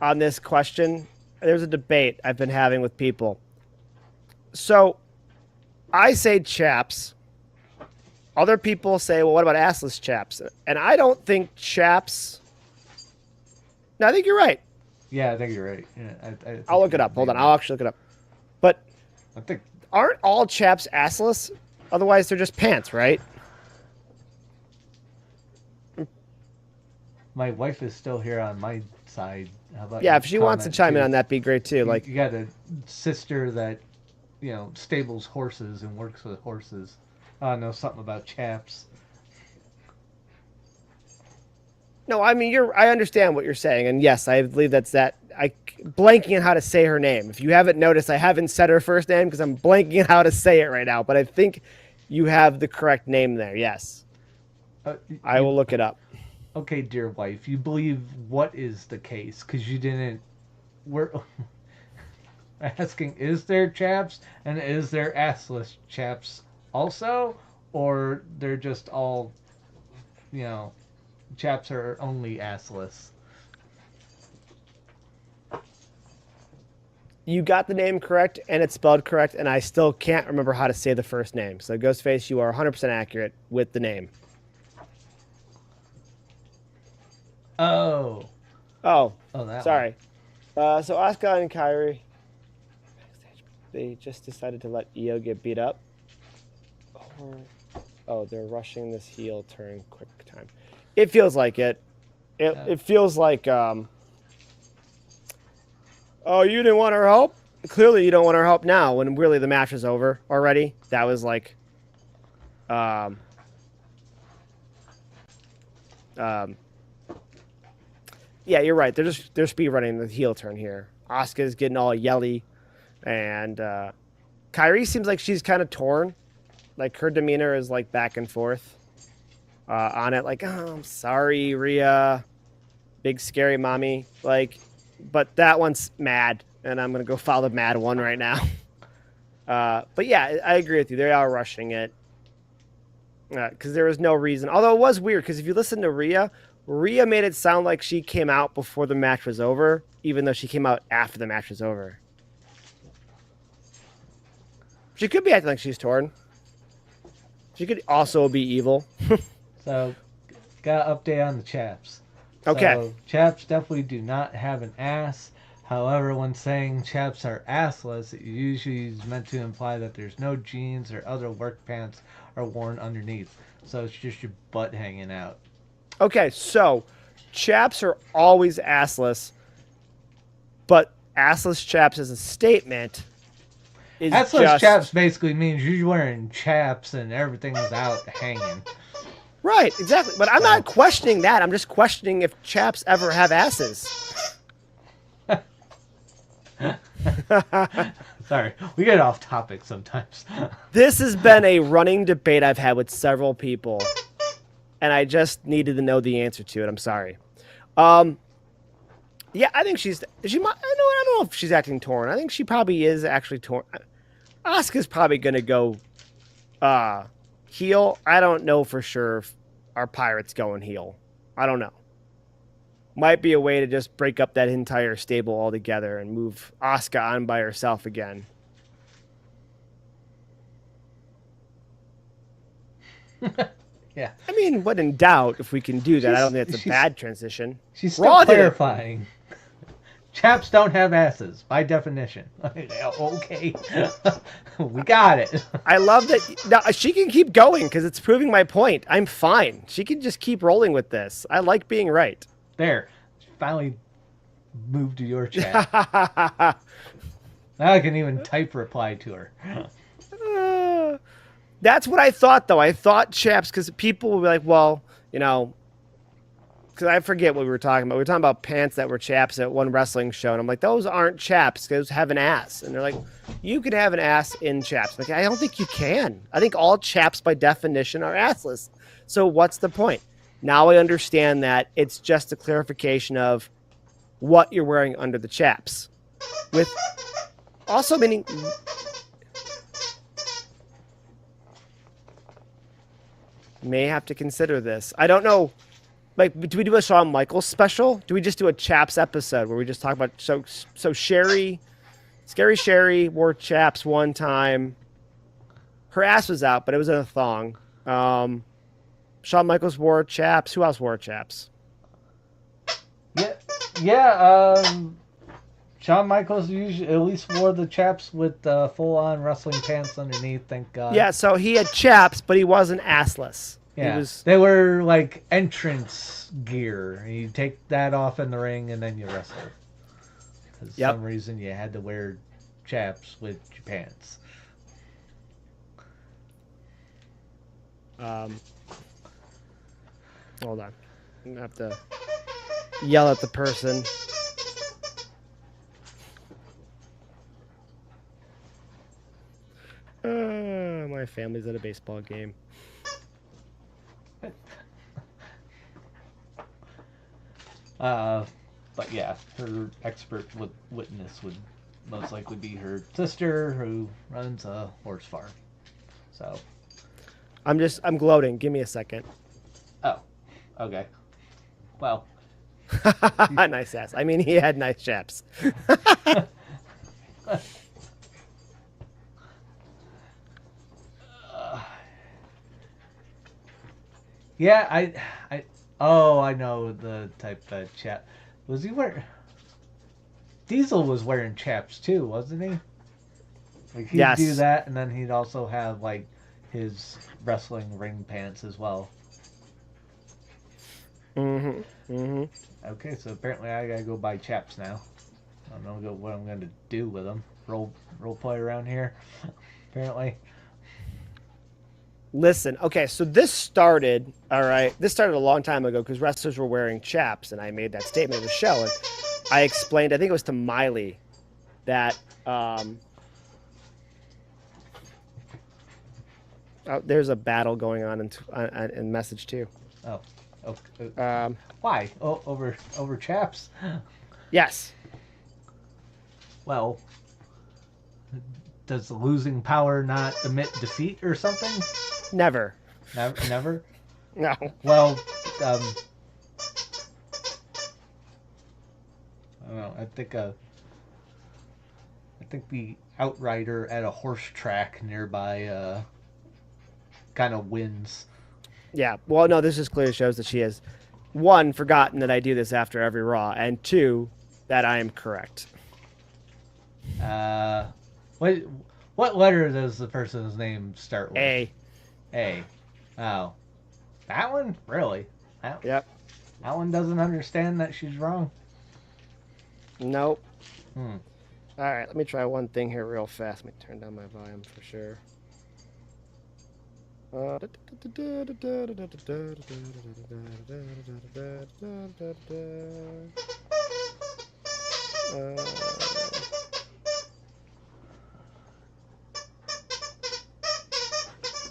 on this question? There's a debate I've been having with people. So, I say chaps. Other people say, well, what about assless chaps? And I don't think chaps... No, I think you're right. Yeah, I think you're right. Yeah, I'll look it up. Hold on. I'll actually look it up. But I think... aren't all chaps assless? Otherwise, they're just pants, right? My wife is still here on my side. How about if she wants to chime in on that, be great too. Like, you got a sister that, stables horses and works with horses. I know something about chaps. No, I mean I understand what you're saying, and yes, I believe that's that. Blanking on how to say her name. If you haven't noticed, I haven't said her first name because I'm blanking on how to say it right now. But I think you have the correct name there. Yes, I will look it up. Okay, dear wife, you believe what is the case? Because you didn't. We're asking: is there chaps and is there assless chaps also, or they're just all, chaps are only assless? You got the name correct, and it's spelled correct, and I still can't remember how to say the first name. So, Ghostface, you are 100% accurate with the name. Oh, that sorry. So, Asuka and Kairi, they just decided to let Io get beat up. They're rushing this heel turn quick time. It feels like it. It feels like... Oh, you didn't want our help? Clearly you don't want our help now when really the match is over already. That was like... yeah, you're right. They're speed running the heel turn here. Asuka's getting all yelly. And Kairi seems like she's kind of torn. Like her demeanor is like back and forth on it. Like, oh, I'm sorry, Rhea. Big scary mommy. Like... But that one's mad. and I'm gonna go follow the Mad One right now. But yeah, I agree with you. They are rushing it because there was no reason. Although it was weird because if you listen to Rhea made it sound like she came out before the match was over, even though she came out after the match was over. She could be acting like she's torn. She could also be evil. So, got an update on the chaps. Okay. So, chaps definitely do not have an ass. However, when saying chaps are assless, it usually is meant to imply that there's no jeans or other work pants are worn underneath. So, it's just your butt hanging out. Okay, so chaps are always assless, but assless chaps as a statement is assless chaps basically means you're wearing chaps and everything's out hanging. Right, exactly. But I'm not questioning that. I'm just questioning if chaps ever have asses. Sorry, we get off topic sometimes. This has been a running debate I've had with several people, and I just needed to know the answer to it. I'm sorry. Yeah, I think she. I don't know if she's acting torn. I think she probably is actually torn. Asuka's probably gonna go heel. I don't know for sure if our pirate's going heel. I don't know. Might be a way to just break up that entire stable altogether and move Asuka on by herself again. Yeah. I mean, when in doubt, if we can do that, I don't think it's a bad transition. She's still clarifying. Chaps don't have asses, by definition. Okay. We got it. I love that. Now, she can keep going because it's proving my point. I'm fine. She can just keep rolling with this. I like being right. There. She finally moved to your chat. Now I can even type reply to her. That's what I thought, though. I thought chaps, because people will be like, well, you know, because I forget what we were talking about. We were talking about pants that were chaps at one wrestling show, and I'm like, those aren't chaps. Those have an ass. And they're like, you could have an ass in chaps. Like, I don't think you can. I think all chaps, by definition, are assless. So what's the point? Now I understand that it's just a clarification of what you're wearing under the chaps. With also meaning... May have to consider this. I don't know. Like, do we do a Shawn Michaels special? Do we just do a chaps episode where we just talk about so Scary Sherry wore chaps one time. Her ass was out, but it was in a thong. Shawn Michaels wore chaps. Who else wore chaps? Yeah. Shawn Michaels usually at least wore the chaps with full-on wrestling pants underneath. Thank God. Yeah, so he had chaps, but he wasn't assless. Yeah, they were like entrance gear. You take that off in the ring, and then you wrestle. For some reason, you had to wear chaps with your pants. Hold on. I'm gonna have to yell at the person. My family's at a baseball game. But yeah, her expert witness would most likely be her sister, who runs a horse farm. So, I'm gloating. Give me a second. Oh, okay. Well, nice ass. I mean, he had nice chaps. Yeah, I know the type of chap. Was he wearing... Diesel was wearing chaps too, wasn't he? Like, he'd do that, and then he'd also have, like, his wrestling ring pants as well. Okay, so apparently I gotta go buy chaps now. I don't know what I'm gonna do with them. Role play around here, apparently. Listen, okay, so this started a long time ago because wrestlers were wearing chaps, and I made that statement in the show, and I explained, I think it was to Miley, that there's a battle going on in message too. Oh, okay. Why? Over chaps? Yes. Well, does losing power not admit defeat or something? Never. Never? No. Well, I don't know. I think the outrider at a horse track nearby kind of wins. Yeah. Well, no, this just clearly shows that she has, one, forgotten that I do this after every Raw, and two, that I am correct. What letter does the person's name start with? A. A. Oh. That one? Really? Yep. That one doesn't understand that she's wrong? Nope. Hmm. All right, let me try one thing here real fast. Let me turn down my volume for sure.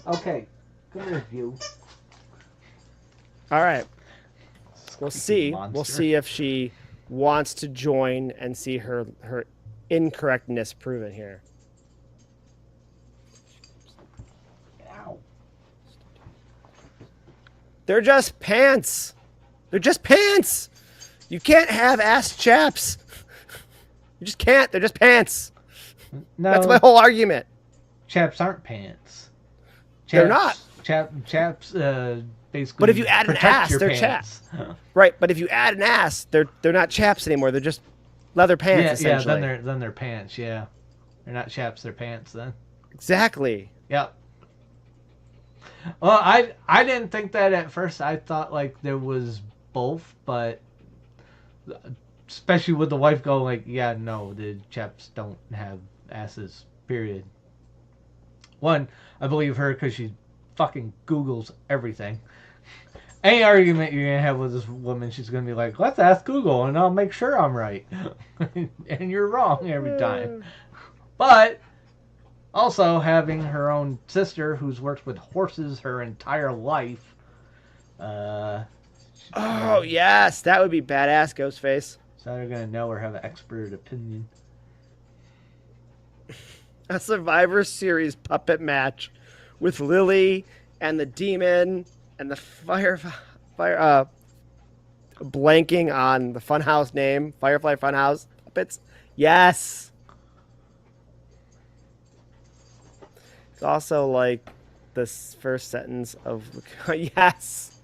Okay, good review. All right. We'll see. Monster. We'll see if she wants to join and see her incorrectness proven here. Ow. They're just pants. They're just pants. You can't have ass chaps. You just can't. They're just pants. No, that's my whole argument. Chaps aren't pants. They're not. Chaps basically. But if you add an ass, they're pants. chaps. Right, but if you add an ass, they're not chaps anymore. They're just leather pants. Yeah, essentially. then they're pants. Yeah, they're not chaps. They're pants. Then. Exactly. Yep. Well, I didn't think that at first. I thought like there was both, but especially with the wife going like, yeah, no, the chaps don't have asses. Period. One, I believe her because she fucking Googles everything. Any argument you're going to have with this woman, she's going to be like, let's ask Google and I'll make sure I'm right. And you're wrong every time. But also having her own sister who's worked with horses her entire life. Oh, yes. That would be badass, Ghostface. So they're going to know or have an expert opinion. A Survivor Series puppet match with Lily and the demon and the fire blanking on the Funhouse name, Firefly Funhouse puppets. Yes. It's also like this first sentence of yes.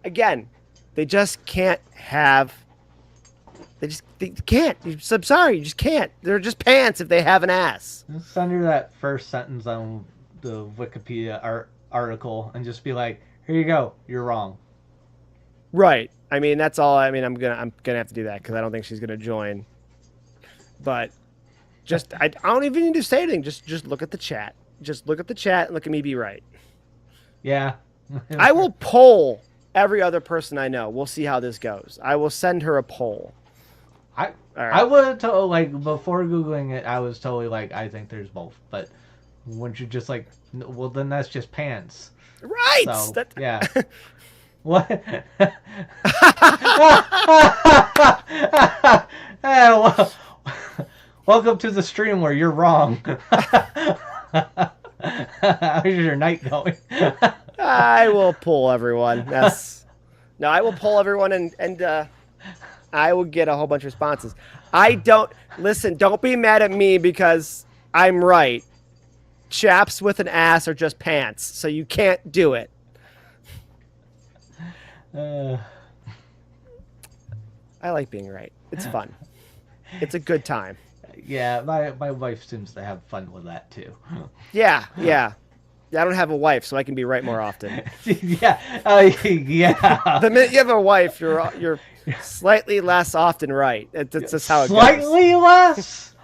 Again, they just can't have. They can't. I'm sorry, you just can't. They're just pants if they have an ass. Just under that first sentence on the Wikipedia article and just be like, here you go, you're wrong. Right. I mean, that's all. I mean, I'm gonna have to do that because I don't think she's gonna join. But just I don't even need to say anything. Just look at the chat. Just look at the chat and look at me be right. Yeah. I will poll every other person I know. We'll see how this goes. I will send her a poll. I would have told, like, before Googling it, I was totally like, I think there's both. But once you're just like, well, then that's just pants. Right. So, yeah. What? Well, welcome to the stream where you're wrong. How's your night going? I will poll everyone. Yes. No, I will poll everyone and I will get a whole bunch of responses. Don't be mad at me because I'm right. Chaps with an ass are just pants, so you can't do it. I like being right. It's fun. It's a good time. Yeah, my wife seems to have fun with that too. Yeah. I don't have a wife, so I can be right more often. Yeah. The minute you have a wife, you're slightly less often right. That's just how it goes. Slightly less?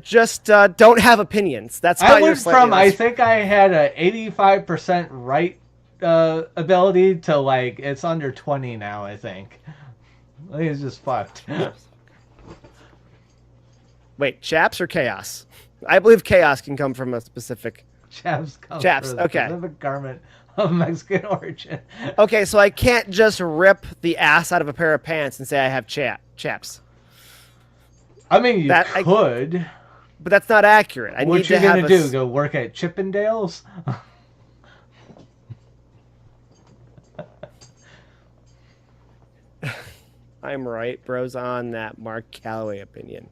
Just don't have opinions. That's how you're slightly less. I think I had a 85% right ability to like it's under 20 now. I think it's just fucked. Wait, chaps or chaos? I believe chaos can come from a specific. Chaps. Okay. Specific garment of Mexican origin. Okay, so I can't just rip the ass out of a pair of pants and say I have chaps. I mean, you could. But that's not accurate. What you gonna do? Go work at Chippendales? I'm right, bros, on that Mark Calloway opinion.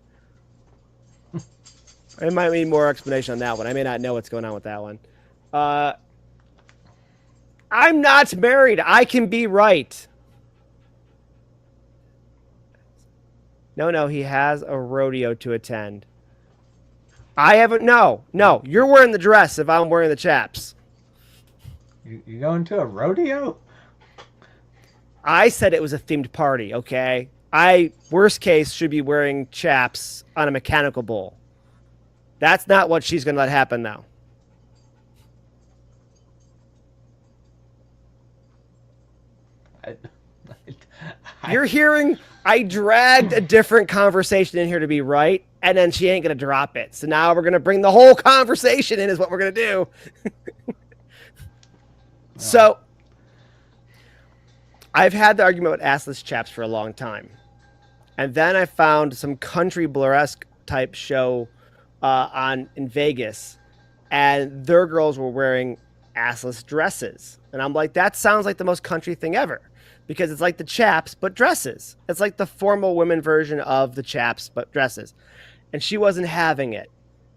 I might need more explanation on that one. I may not know what's going on with that one. I'm not married. I can be right. No, he has a rodeo to attend. I haven't. No, you're wearing the dress if I'm wearing the chaps. You going to a rodeo? I said it was a themed party, okay? I, worst case, should be wearing chaps on a mechanical bull. That's not what she's going to let happen now. You're hearing I dragged a different conversation in here to be right, and then she ain't going to drop it. So now we're going to bring the whole conversation in is what we're going to do. So, I've had the argument with assless chaps for a long time. And then I found some country burlesque type show in Vegas, and their girls were wearing assless dresses. And I'm like, that sounds like the most country thing ever. Because it's like the chaps, but dresses. It's like the formal women version of the chaps, but dresses. And she wasn't having it.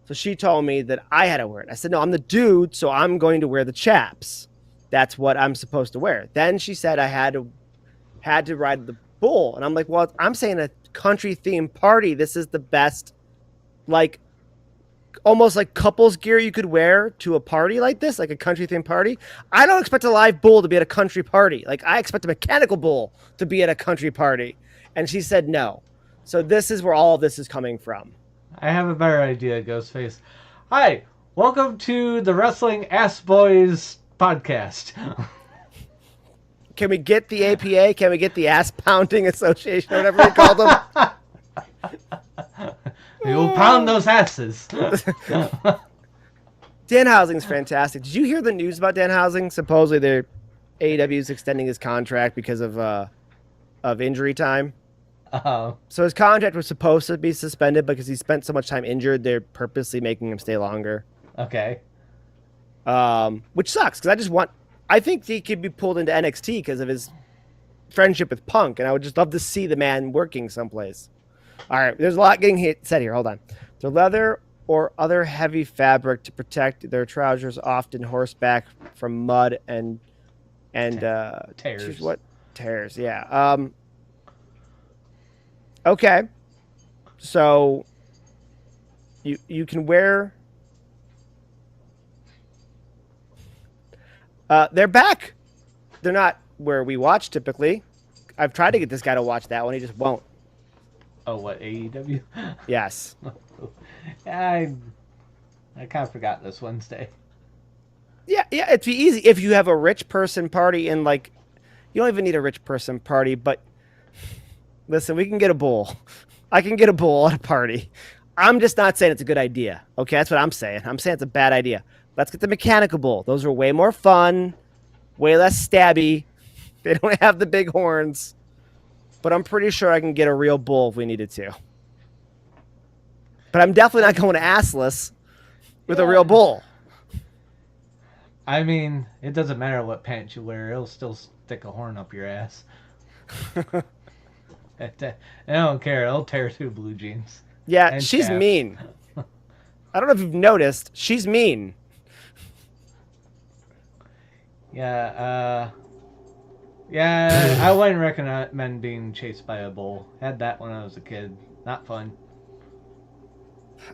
So she told me that I had to wear it. I said, no, I'm the dude, so I'm going to wear the chaps. That's what I'm supposed to wear. Then she said I had to ride the bull. And I'm like, well, I'm saying a country themed party. This is the best, like, almost like couples gear you could wear to a party like this, like a country themed party. I don't expect a live bull to be at a country party. Like, I expect a mechanical bull to be at a country party. And she said no. So this is where all of this is coming from. I have a better idea, Ghostface. Hi, welcome to the Wrestling Ass Boys podcast. Can we get the APA? Can we get the Ass Pounding Association or whatever they call them? We will pound those asses. Danhausen's fantastic. Did you hear the news about Danhausen? Supposedly AEW is extending his contract because of injury time. Oh. So his contract was supposed to be suspended because he spent so much time injured. They're purposely making him stay longer. Okay. Which sucks because I think he could be pulled into NXT because of his friendship with Punk, and I would just love to see the man working someplace. All right, there's a lot getting said here. Hold on. The leather or other heavy fabric to protect their trousers, often horseback from mud and tears. What tears? Yeah. Okay. So you can wear. They're back. They're not where we watch typically. I've tried to get this guy to watch that one. He just won't. Oh, what, AEW? Yes. I kind of forgot this Wednesday. Yeah, it'd be easy if you have a rich person party and, like, you don't even need a rich person party, but listen, we can get a bull. I can get a bull at a party. I'm just not saying it's a good idea. Okay, that's what I'm saying. I'm saying it's a bad idea. Let's get the mechanical bull. Those are way more fun, way less stabby. They don't have the big horns. But I'm pretty sure I can get a real bull if we needed to. But I'm definitely not going to assless with a real bull. I mean, it doesn't matter what pants you wear. It'll still stick a horn up your ass. I don't care. It'll tear through blue jeans. Yeah, she's mean. I don't know if you've noticed. She's mean. Yeah, I wouldn't recommend being chased by a bull. Had that when I was a kid. Not fun.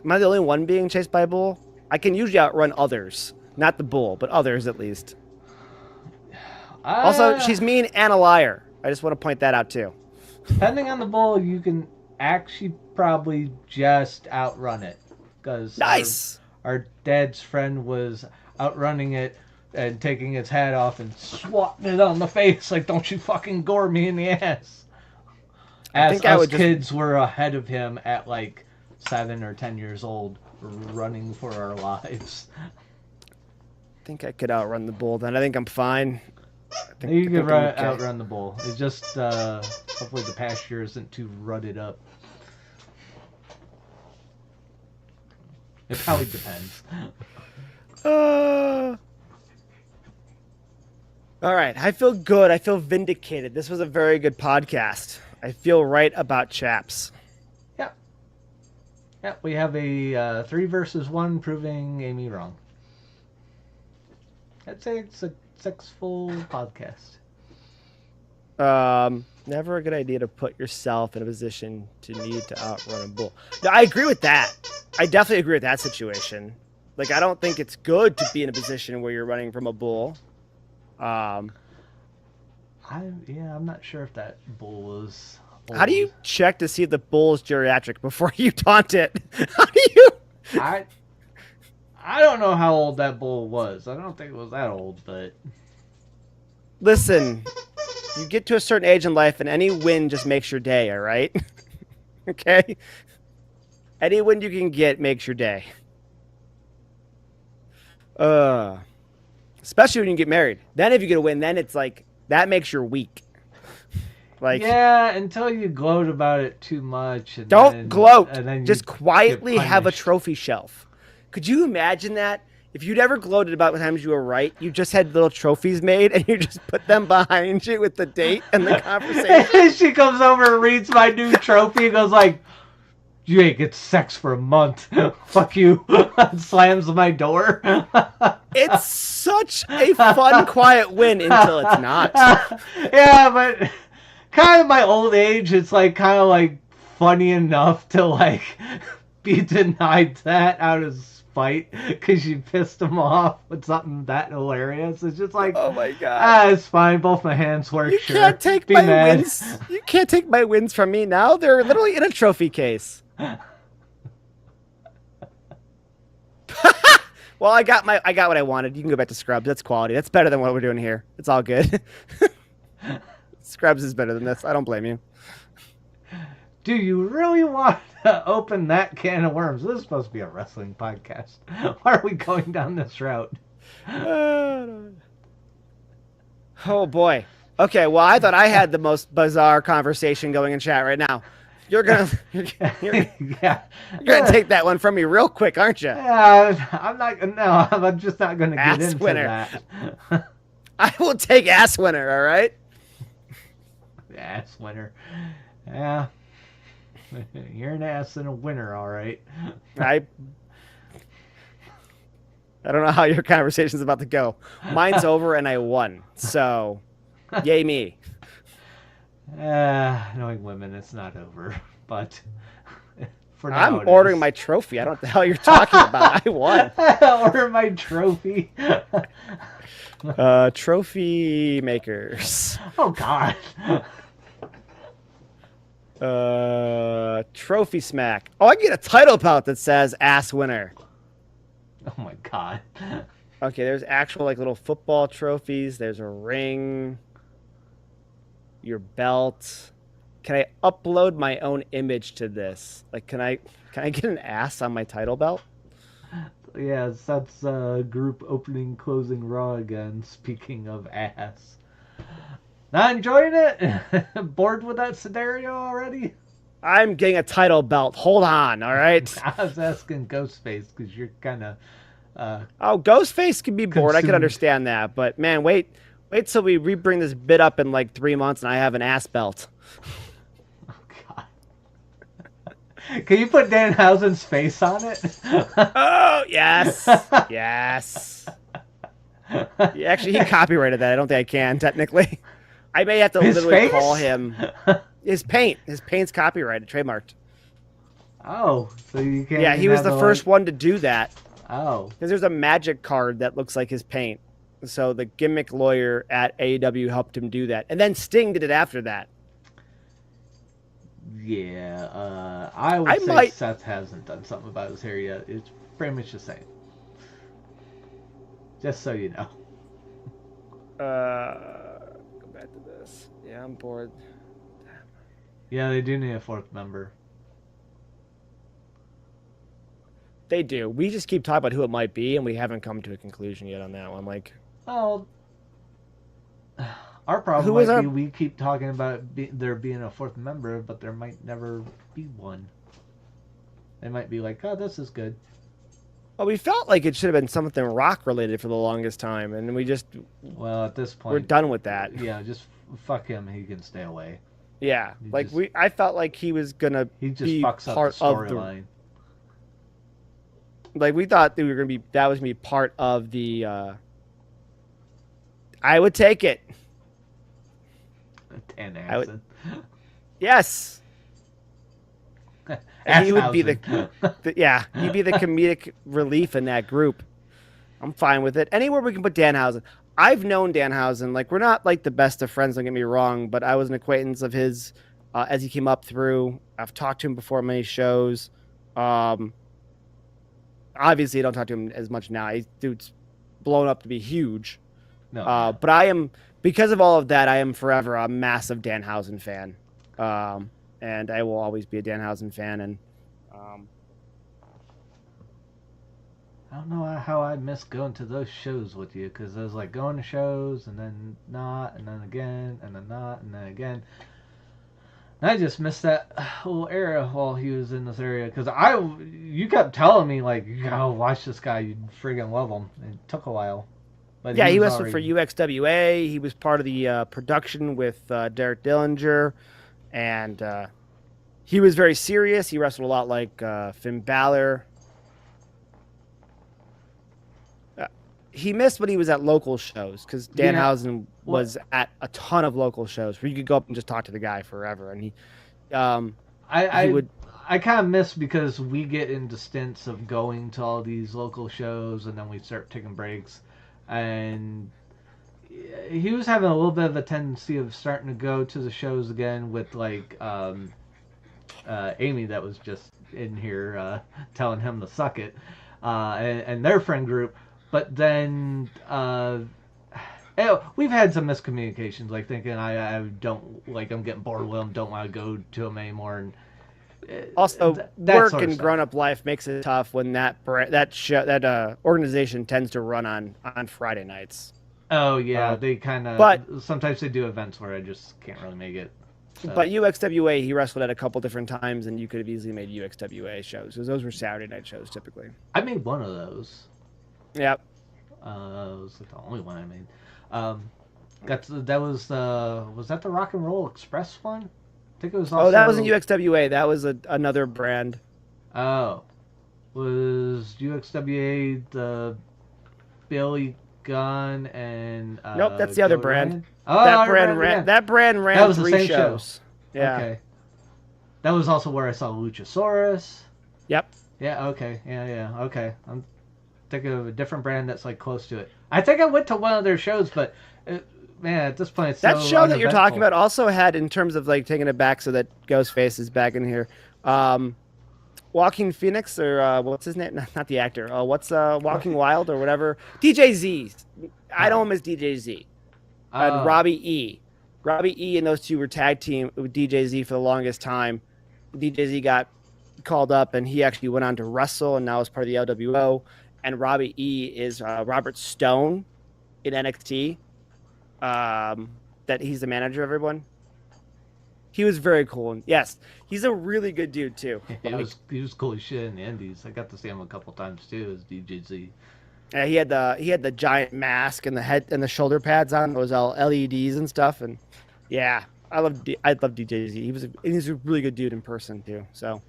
Am I the only one being chased by a bull? I can usually outrun others. Not the bull, but others at least. Also, she's mean and a liar. I just want to point that out too. Depending on the bull, you can actually probably just outrun it. Because nice. Our dad's friend was outrunning it and taking its hat off and swatting it on the face like, don't you fucking gore me in the ass. As us kids were ahead of him at like 7 or 10 years old, running for our lives. I think I could outrun the bull then. I think I'm fine. You could outrun the bull. It's just hopefully the pasture isn't too rutted up. It probably depends. All right. I feel good. I feel vindicated. This was a very good podcast. I feel right about chaps. Yep. Yep. We have a 3 versus 1 proving Amy wrong. I'd say it's a successful podcast. Never a good idea to put yourself in a position to need to outrun a bull. No, I agree with that. I definitely agree with that situation. Like, I don't think it's good to be in a position where you're running from a bull. I'm not sure if that bull was old. How do you check to see if the bull is geriatric before you taunt it? How do you? I don't know how old that bull was. I don't think it was that old, but listen, you get to a certain age in life, and any win just makes your day. All right, okay. Any win you can get makes your day. Especially when you get married. Then if you get a win, then it's like that makes your week. Like, yeah, until you gloat about it too much. And don't gloat. And then just quietly have a trophy shelf. Could you imagine that? If you'd ever gloated about the times you were right, you just had little trophies made and you just put them behind you with the date and the conversation. She comes over and reads my new trophy and goes like, "You ain't get sex for a month. Fuck you." Slams my door. It's such a fun, quiet win until it's not. Yeah, but kind of my old age, it's like kind of like funny enough to like be denied that out of spite because you pissed him off with something that hilarious. It's just like, oh my god, it's fine. Both my hands work. You can't take my wins. You can't take my wins from me now. They're literally in a trophy case. Well, I got what I wanted. You can go back to Scrubs. That's quality. That's better than what we're doing here. It's all good. Scrubs is better than this. I don't blame you. Do you really want to open that can of worms? This is supposed to be a wrestling podcast. Why are we going down this route? Oh boy. Okay, well, I thought I had the most bizarre conversation going in chat right now. You're gonna take that one from me real quick, aren't you? Yeah, I'm just not gonna get into winner. that. I will take ass winner. All right. Ass winner. Yeah. You're an ass and a winner, all right. I don't know how your conversation's about to go. Mine's over and I won. So, yay me. Knowing women, it's not over. But for now, I'm ordering my trophy. I don't know what the hell you're talking about. I won. Order my trophy. Trophy makers. Oh God. Trophy smack. Oh, I get a title belt that says ass winner. Oh my God. Okay, there's actual like little football trophies. There's a ring. Your belt. Can I upload my own image to this? Like, can I get an ass on my title belt? Yes, that's group opening, closing Raw again. Speaking of ass. Not enjoying it? Bored with that scenario already? I'm getting a title belt. Hold on, all right? I was asking Ghostface because you're kind of... Ghostface can be bored. I can understand that. But, man, wait till we bring this bit up in like 3 months and I have an ass belt. Oh, God. Can you put Danhausen's face on it? Oh, yes. Yes. Actually, he copyrighted that. I don't think I can, technically. I may have to literally call him. His paint. His paint's copyrighted, trademarked. Oh, so you can't. Yeah, he was the first one to do that. Oh. Because there's a magic card that looks like his paint. So the gimmick lawyer at AEW helped him do that. And then Sting did it after that. Yeah, I would say Seth hasn't done something about his hair yet. It's pretty much the same. Just so you know. Go back to this. Yeah, I'm bored. Yeah, they do need a 4th member. They do. We just keep talking about who it might be, and we haven't come to a conclusion yet on that one. Like, oh, our problem might be we keep talking about there being a 4th member, but there might never be one. They might be like, "Oh, this is good." Well, we felt like it should have been something rock related for the longest time, and Well, at this we're point, done with that. yeah, just fuck him. He can stay away. Yeah, He like just I felt like he was gonna he just be fucks up the part of the, storyline. like we thought that we were gonna be that was gonna be part of the. I would take it. Dan I would, Axon. yes. And he would be Asshausen. yeah, he'd be the comedic relief in that group. I'm fine with it. Anywhere we can put Danhausen. I've known Danhausen. Like, we're not like the best of friends, don't get me wrong, but I was an acquaintance of his as he came up through. I've talked to him before on many shows. Um, Obviously, I don't talk to him as much now. Dude's blown up to be huge. No, yeah. But I am, because of all of that, I am forever a massive Danhausen fan. And I will always be a Danhausen fan. And I don't know how I miss going to those shows with you, because I was like going to shows and then not, and then again, and then not, and then again. And I just missed that whole era while he was in this area, because you kept telling me like, you gotta watch this guy, you friggin' love him. It took a while, but yeah, he was wrestled for UXWA. He was part of the production with Derek Dillinger, and he was very serious. He wrestled a lot like Finn Balor. He missed when he was at local shows, because Danhausen was at a ton of local shows where you could go up and just talk to the guy forever. And he I kind of miss, because we get into stints of going to all these local shows and then we start taking breaks, and he was having a little bit of a tendency of starting to go to the shows again with like Amy, that was just in here telling him to suck it, and their friend group. But then we've had some miscommunications, like thinking I don't, like, I'm getting bored with him, don't want to go to him anymore. And also, work and grown-up life makes it tough when that organization tends to run on Friday nights. Oh yeah, they kind of. But sometimes they do events where I just can't really make it. So. But UXWA, he wrestled at a couple different times, and you could have easily made UXWA shows, because those were Saturday night shows typically. I made one of those. Yep. It was like the only one I made. Was that the Rock and Roll Express one? I think it was. Also... Oh, that wasn't UXWA. That was another brand. Oh, was UXWA the Billy Gunn and? Nope, that's the other brand. Ryan? Oh, that brand ran that was 3 the same shows. Show. Yeah. Okay. That was also where I saw Luchasaurus. Yep. Yeah. Okay. Yeah. Okay. I'm thinking of a different brand that's like close to it. I think I went to one of their shows, but man, at this point, it's that so show that you're talking about also had, in terms of like taking it back so that Ghostface is back in here. Walking Phoenix, or what's his name? Not the actor. What's Walking Wild or whatever? DJ Z. I know him as DJ Z. And Robbie E. Robbie E. and those two were tag team with DJ Z for the longest time. DJ Z got called up, and he actually went on to wrestle, and now is part of the LWO. And Robbie E. is Robert Stone in NXT. That he's the manager of everyone. He was very cool, and yes, he's a really good dude too. He was cool as shit in the Indies. I got to see him a couple times too as DJZ. Yeah, he had the giant mask and the head and the shoulder pads on. Those all LEDs and stuff, and yeah, I love DJZ. He's a really good dude in person too. So,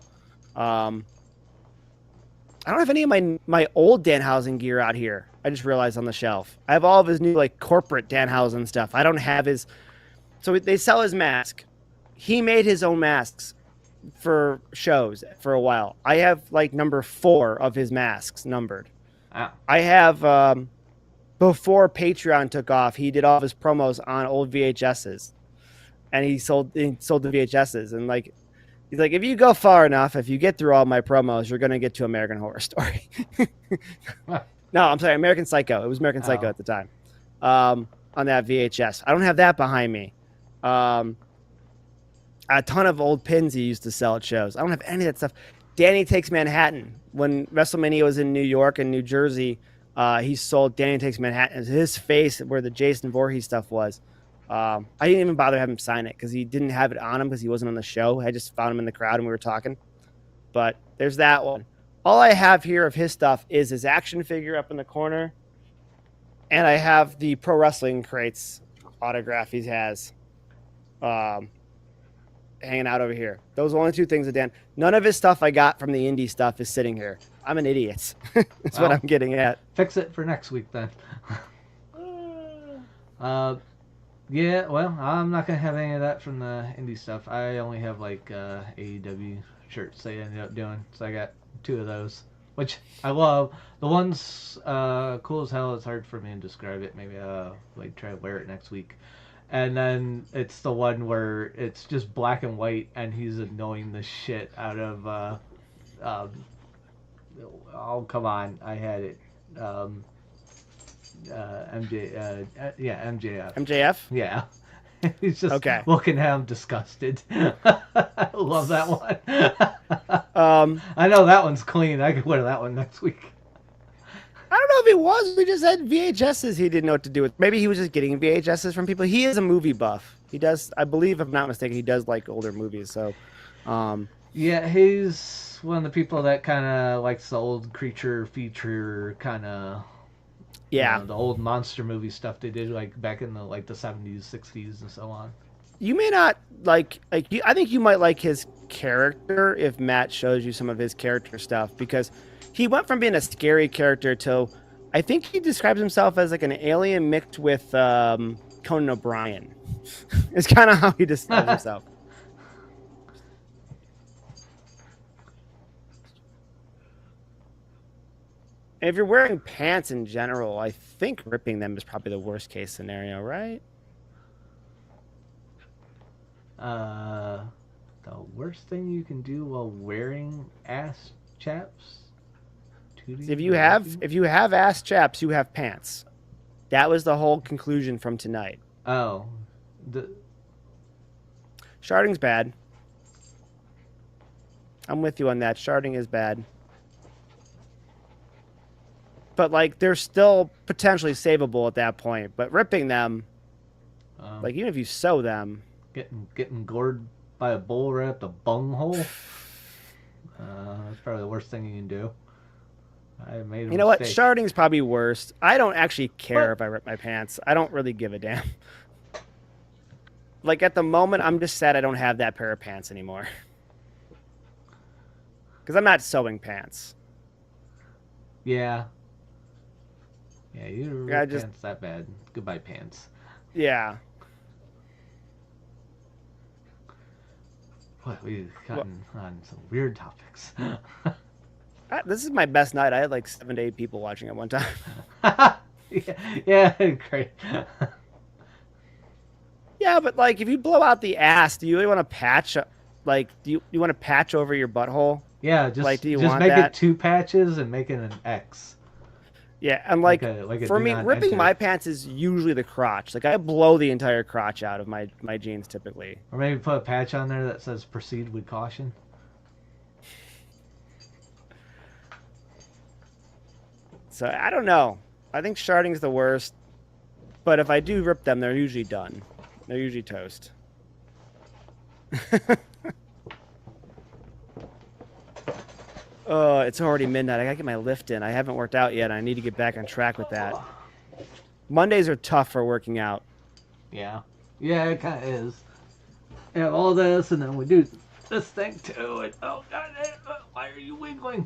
I don't have any of my old Danhausen gear out here. I just realized on the shelf. I have all of his new like corporate Danhausen stuff. I don't have his. So they sell his mask. He made his own masks for shows for a while. I have like number 4 of his masks numbered. Wow. I have before Patreon took off, he did all of his promos on old VHSs, and he sold the VHSs, and like. He's like, if you go far enough, if you get through all my promos, you're going to get to American Horror Story. No, I'm sorry, American Psycho. It was American Psycho at the time on that VHS. I don't have that behind me. A ton of old pins he used to sell at shows. I don't have any of that stuff. Danny Takes Manhattan. When WrestleMania was in New York and New Jersey, he sold Danny Takes Manhattan. His face where the Jason Voorhees stuff was. I didn't even bother having him sign it because he didn't have it on him because he wasn't on the show. I just found him in the crowd and we were talking. But there's that one. all I have here of his stuff is his action figure up in the corner, and I have the pro wrestling crates autograph he has, um, hanging out over here. Those are the only two things that Dan. None of his stuff I got from the indie stuff is sitting here. I'm an idiot. That's what I'm getting at. Fix it for next week then. Yeah, well, I'm not gonna have any of that from the indie stuff. I only have like AEW shirts they ended up doing, so I got 2 of those, which I love. The one's cool as hell. It's hard for me to describe it. Maybe like try to wear it next week. And then it's the one where it's just black and white, and he's annoying the shit out of. Oh, come on, I had it. MJF. MJF? Yeah. He's just looking at him disgusted. I love that one. I know that one's clean. I could wear that one next week. I don't know if he was. We just had VHSs he didn't know what to do with. Maybe he was just getting VHSs from people. He is a movie buff. He does, I believe, if I'm not mistaken, he does like older movies. So, yeah, he's one of the people that kind of likes the old creature feature kind of. Yeah, the old monster movie stuff they did like back in the 70s, 60s, and so on. You may not like you, I think you might like his character if Matt shows you some of his character stuff, because he went from being a scary character to, I think he describes himself as like an alien mixed with Conan O'Brien. It's kind of how he describes himself. If you're wearing pants in general, I think ripping them is probably the worst case scenario, right? The worst thing you can do while wearing ass chaps? If you have ass chaps, you have pants. That was the whole conclusion from tonight. Oh. Sharding's bad. I'm with you on that. Sharding is bad. But, like, they're still potentially savable at that point. But ripping them, like, even if you sew them... Getting gored by a bull right up the bunghole? That's probably the worst thing you can do. I made a You know what? mistake. Sharding's probably worst. I don't actually care if I rip my pants. I don't really give a damn. Like, at the moment, I'm just sad I don't have that pair of pants anymore. Because I'm not sewing pants. Yeah. Yeah, you didn't rip pants that bad. Goodbye, pants. Yeah. What, we've gotten on some weird topics. This is my best night. I had like 7 to 8 people watching at one time. Yeah, great. Yeah, but like, if you blow out the ass, do you really want to patch? Like, do you want to patch over your butthole? Yeah, just like, do you just want make that? it 2 patches and make it an X. Yeah, and like for me, ripping enter. my pants is usually the crotch. Like, I blow the entire crotch out of my jeans typically. Or maybe put a patch on there that says "Proceed with caution." So I don't know. I think sharding's the worst. But if I do rip them, they're usually done. They're usually toast. Oh, it's already midnight. I gotta get my lift in. I haven't worked out yet. I need to get back on track with that. Mondays are tough for working out. Yeah. Yeah, it kind of is. We have all this, and then we do this thing too. And, oh, God, why are you wiggling?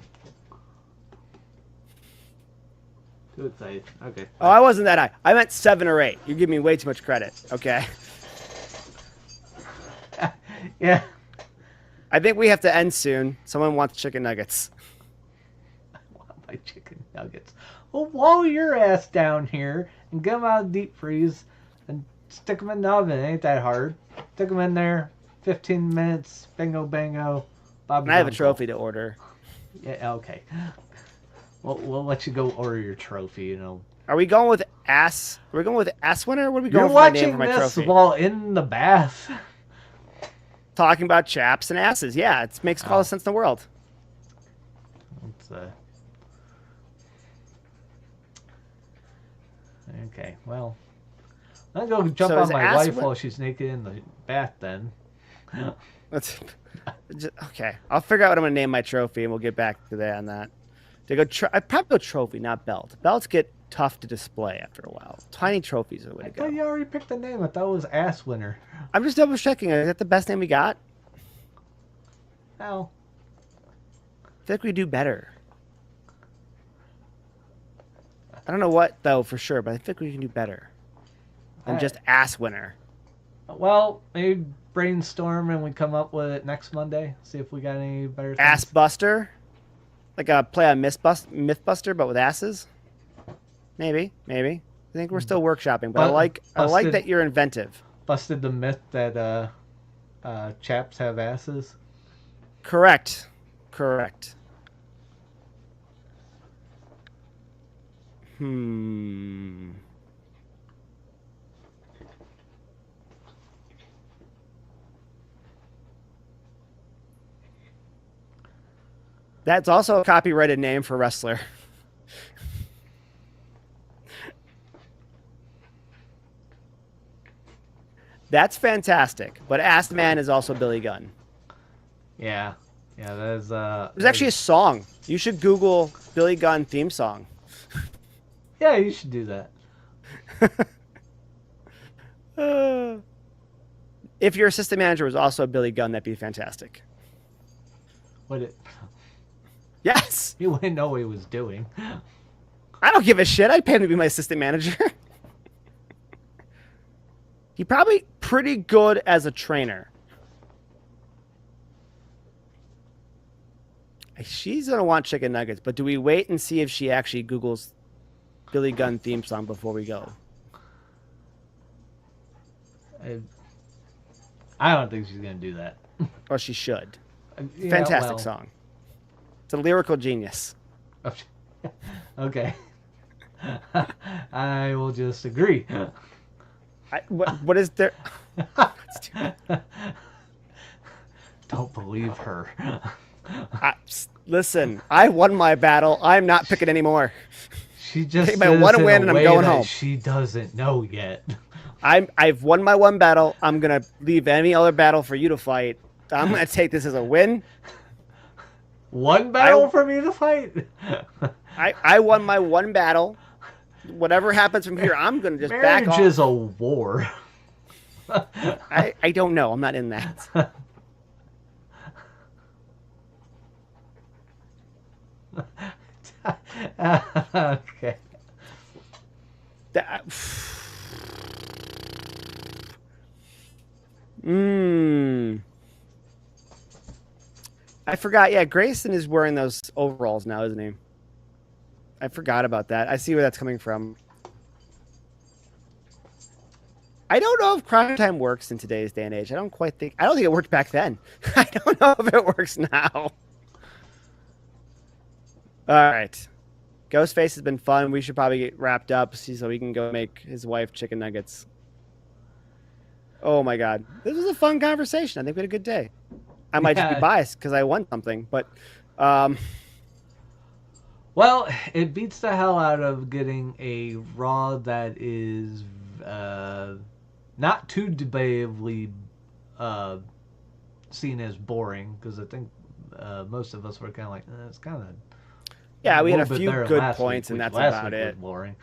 Too excited. Okay. Oh, I wasn't that high. I meant 7 or 8. You give me way too much credit. Okay. Yeah. I think we have to end soon. Someone wants chicken nuggets. I want my chicken nuggets. Well, blow your ass down here and get them out of the deep freeze and stick them in the oven. It ain't that hard. Stick them in there. 15 minutes. Bingo, bango. Bobby. And I have a trophy to order. Yeah. Okay. We'll let you go order your trophy. You know. Are we going with ass? Are we going with ass winner? What are we going You're for my watching name for my this trophy? while in the bath. Talking about chaps and asses. Yeah, it makes all the sense in the world. It's, okay, well, I'll go jump on my wife while she's naked in the bath then. Let's okay. I'll figure out what I'm gonna name my trophy, and we'll get back to that on that. I'd probably go trophy, not belt. Belts get tough to display after a while. Tiny trophies are the way I to thought go. you already picked the name. I thought it was Ass Winner. I'm just double checking. Is that the best name we got? Well, I think we do better. I don't know what though for sure, but I think we can do better than just ass winner. well, maybe brainstorm and we come up with it next Monday. See if we got any better things. Ass buster, like a play on Mythbuster, but with asses. Maybe. I think we're still workshopping, but I like that you're inventive. Busted the myth that chaps have asses. Correct. That's also a copyrighted name for wrestler. That's fantastic. But Ass Man is also Billy Gunn. Yeah, that is. There's actually a song. You should Google Billy Gunn theme song. Yeah, you should do that. If your assistant manager was also a Billy Gunn, that'd be fantastic. Would it? Yes. You wouldn't know what he was doing. I don't give a shit. I'd pay him to be my assistant manager. He probably pretty good as a trainer. She's going to want chicken nuggets, but do we wait and see if she actually Googles Billy Gunn theme song before we go? I don't think she's going to do that. Or she should. Yeah, Fantastic song. It's a lyrical genius. Okay. I will just agree. What is there? Don't believe her. Listen, I won my battle. I'm not picking anymore. She just take my one win and I'm going home. She doesn't know yet. I've won my one battle. I'm gonna leave any other battle for you to fight. I'm gonna take this as a win. One battle for me to fight. I won my one battle. Whatever happens from here, I'm gonna just back off. Marriage is a war. I don't know. I'm not in that. Okay. I forgot. Yeah, Grayson is wearing those overalls now, isn't he? I forgot about that. I see where that's coming from. I don't know if crime time works in today's day and age. I don't think it worked back then. I don't know if it works now. All right. Ghostface has been fun. We should probably get wrapped up so we can go make his wife chicken nuggets. Oh my God. This was a fun conversation. I think we had a good day. I might just be biased because I won something, but well, it beats the hell out of getting a Raw that is not too debatably seen as boring, because I think most of us were kind of like, it's kind of we had a few good points, and that's about it. Boring.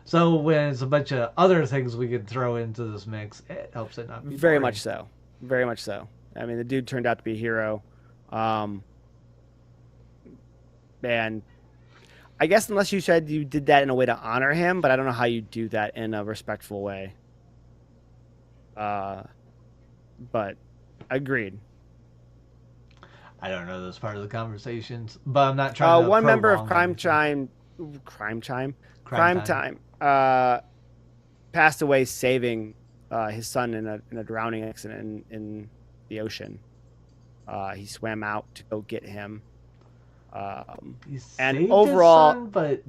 So when it's a bunch of other things we could throw into this mix, it helps it not be very boring. much so. Very much so. I mean, the dude turned out to be a hero. And I guess unless you said you did that in a way to honor him, but I don't know how you do that in a respectful way. But agreed. I don't know this part of the conversations, but I'm not trying to. One member of Crime Time passed away saving his son in a drowning accident in the ocean. He swam out to go get him. He and saved overall, his son,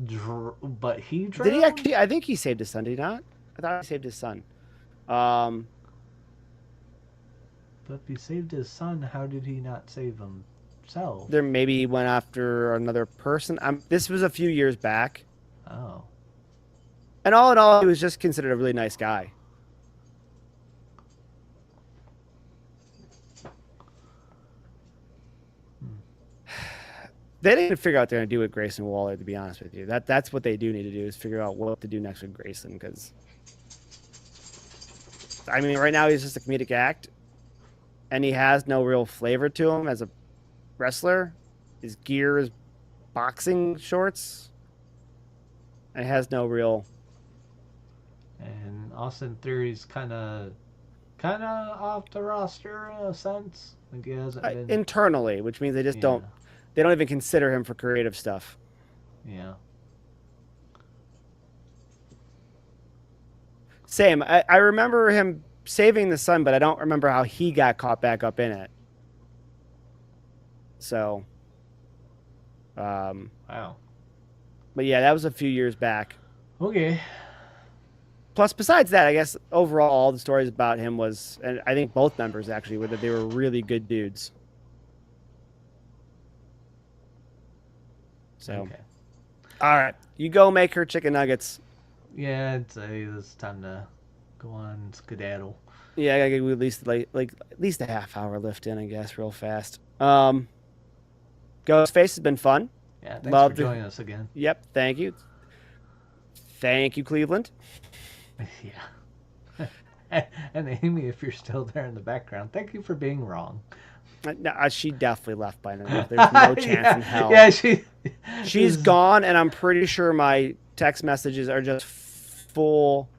but he drowned? Did he actually? I think he saved his son. Did he not? I thought he saved his son. But if he saved his son, how did he not save himself? There maybe he went after another person. This was a few years back. Oh. And all in all, he was just considered a really nice guy. They didn't even figure out what they're going to do with Grayson Waller, to be honest with you. That's what they do need to do, is figure out what to do next with Grayson. Because, I mean, right now he's just a comedic act, and he has no real flavor to him as a wrestler. His gear is boxing shorts. And it has no real. And Austin Theory's kind of off the roster in a sense. Like he hasn't been internally, which means they just don't. They don't even consider him for creative stuff. Yeah. Same. I remember him saving the sun, but I don't remember how he got caught back up in it. So. Wow. But yeah, that was a few years back. Okay. Plus, besides that, I guess overall, all the stories about him was, and I think both members actually, were that they were really good dudes. So, okay. All right, you go make her chicken nuggets. Yeah, I'd say it's time to go on skedaddle. Yeah, I gotta get at least like at least a half hour lift in, I guess, real fast. Ghostface has been fun. Yeah, thanks for joining us again. Yep, thank you. Thank you, Cleveland. Yeah. And Amy, if you're still there in the background, thank you for being wrong. No, she definitely left by now. There's no chance in hell. Yeah, she's gone, and I'm pretty sure my text messages are just full.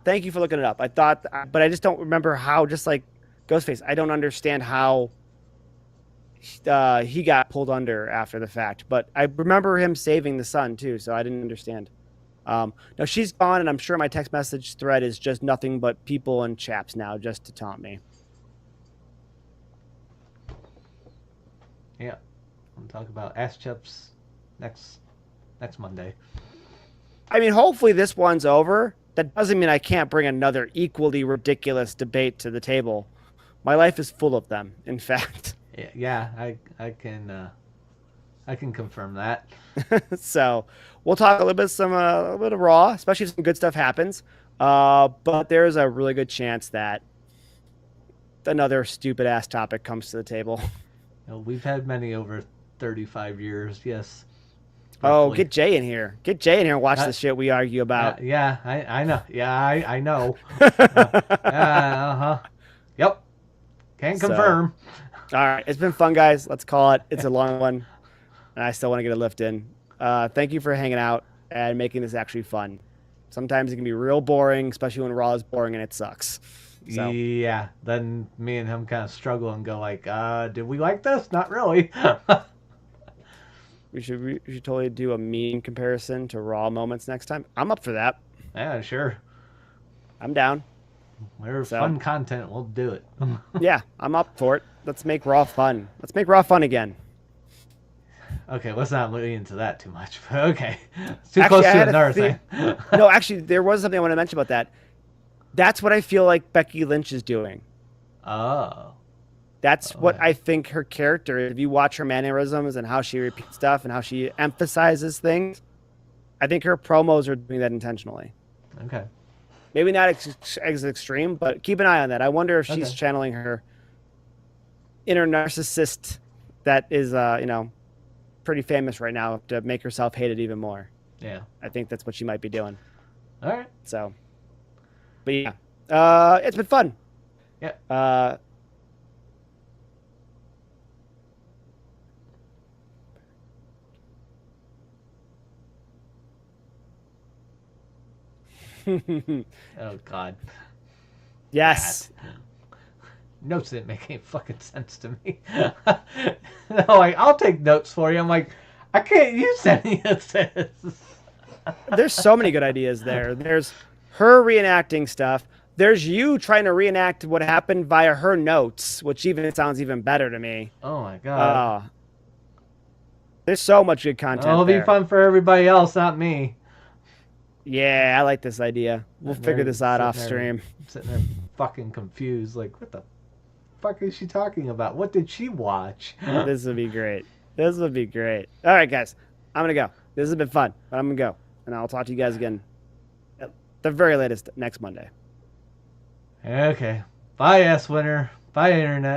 Thank you for looking it up. I thought, but I just don't remember how. Just like Ghostface, I don't understand how he got pulled under after the fact. But I remember him saving the sun too, so I didn't understand. No, she's gone, and I'm sure my text message thread is just nothing but people and chaps now, just to taunt me. Yeah, I'm talking about ass chips next Monday. I mean, hopefully this one's over. That doesn't mean I can't bring another equally ridiculous debate to the table. My life is full of them, in fact. Yeah, I can confirm that. So we'll talk a little bit of Raw, especially if some good stuff happens. But there's a really good chance that another stupid ass topic comes to the table. We've had many over 35 years, yes. Roughly. Oh, get Jay in here. Get Jay in here and watch the shit we argue about. Yeah, I know. Yeah, I know. Uh-huh. Yep. Can confirm. All right. It's been fun, guys. Let's call it. It's a long one. And I still want to get a lift in. Thank you for hanging out and making this actually fun. Sometimes it can be real boring, especially when Raw is boring and it sucks. So. Yeah, then me and him kind of struggle and go like, did we like this? Not really. we should totally do a meme comparison to Raw moments next time. I'm up for that. Yeah, sure. I'm down. Where's fun content, we'll do it. Yeah, I'm up for it. Let's make Raw fun. Let's make Raw fun again. Okay, let's not lean into that too much. But okay, it's too close to another thing. No, actually, there was something I want to mention about that. That's what I feel like Becky Lynch is doing. Oh. That's what I think her character is. If you watch her mannerisms and how she repeats stuff and how she emphasizes things, I think her promos are doing that intentionally. Okay. Maybe not as extreme, but keep an eye on that. I wonder if she's channeling her inner narcissist that is, pretty famous right now to make herself hated even more. Yeah. I think that's what she might be doing. All right. So, but yeah, it's been fun. Yeah. Oh God. Yes. Notes didn't make any fucking sense to me. I'll take notes for you. I'm like, I can't use any of this. There's so many good ideas there. There's her reenacting stuff. There's you trying to reenact what happened via her notes, which even sounds even better to me. Oh my God. There's so much good content. It'll be fun for everybody else, not me. Yeah, I like this idea. We'll figure this out off stream. I'm sitting there fucking confused. Like, what the fuck is she talking about? What did she watch? This would be great. This would be great. All right, guys. I'm going to go. This has been fun, but I'm going to go. And I'll talk to you guys again at the very latest next Monday. Okay. Bye, S-Winner. Bye, Internet.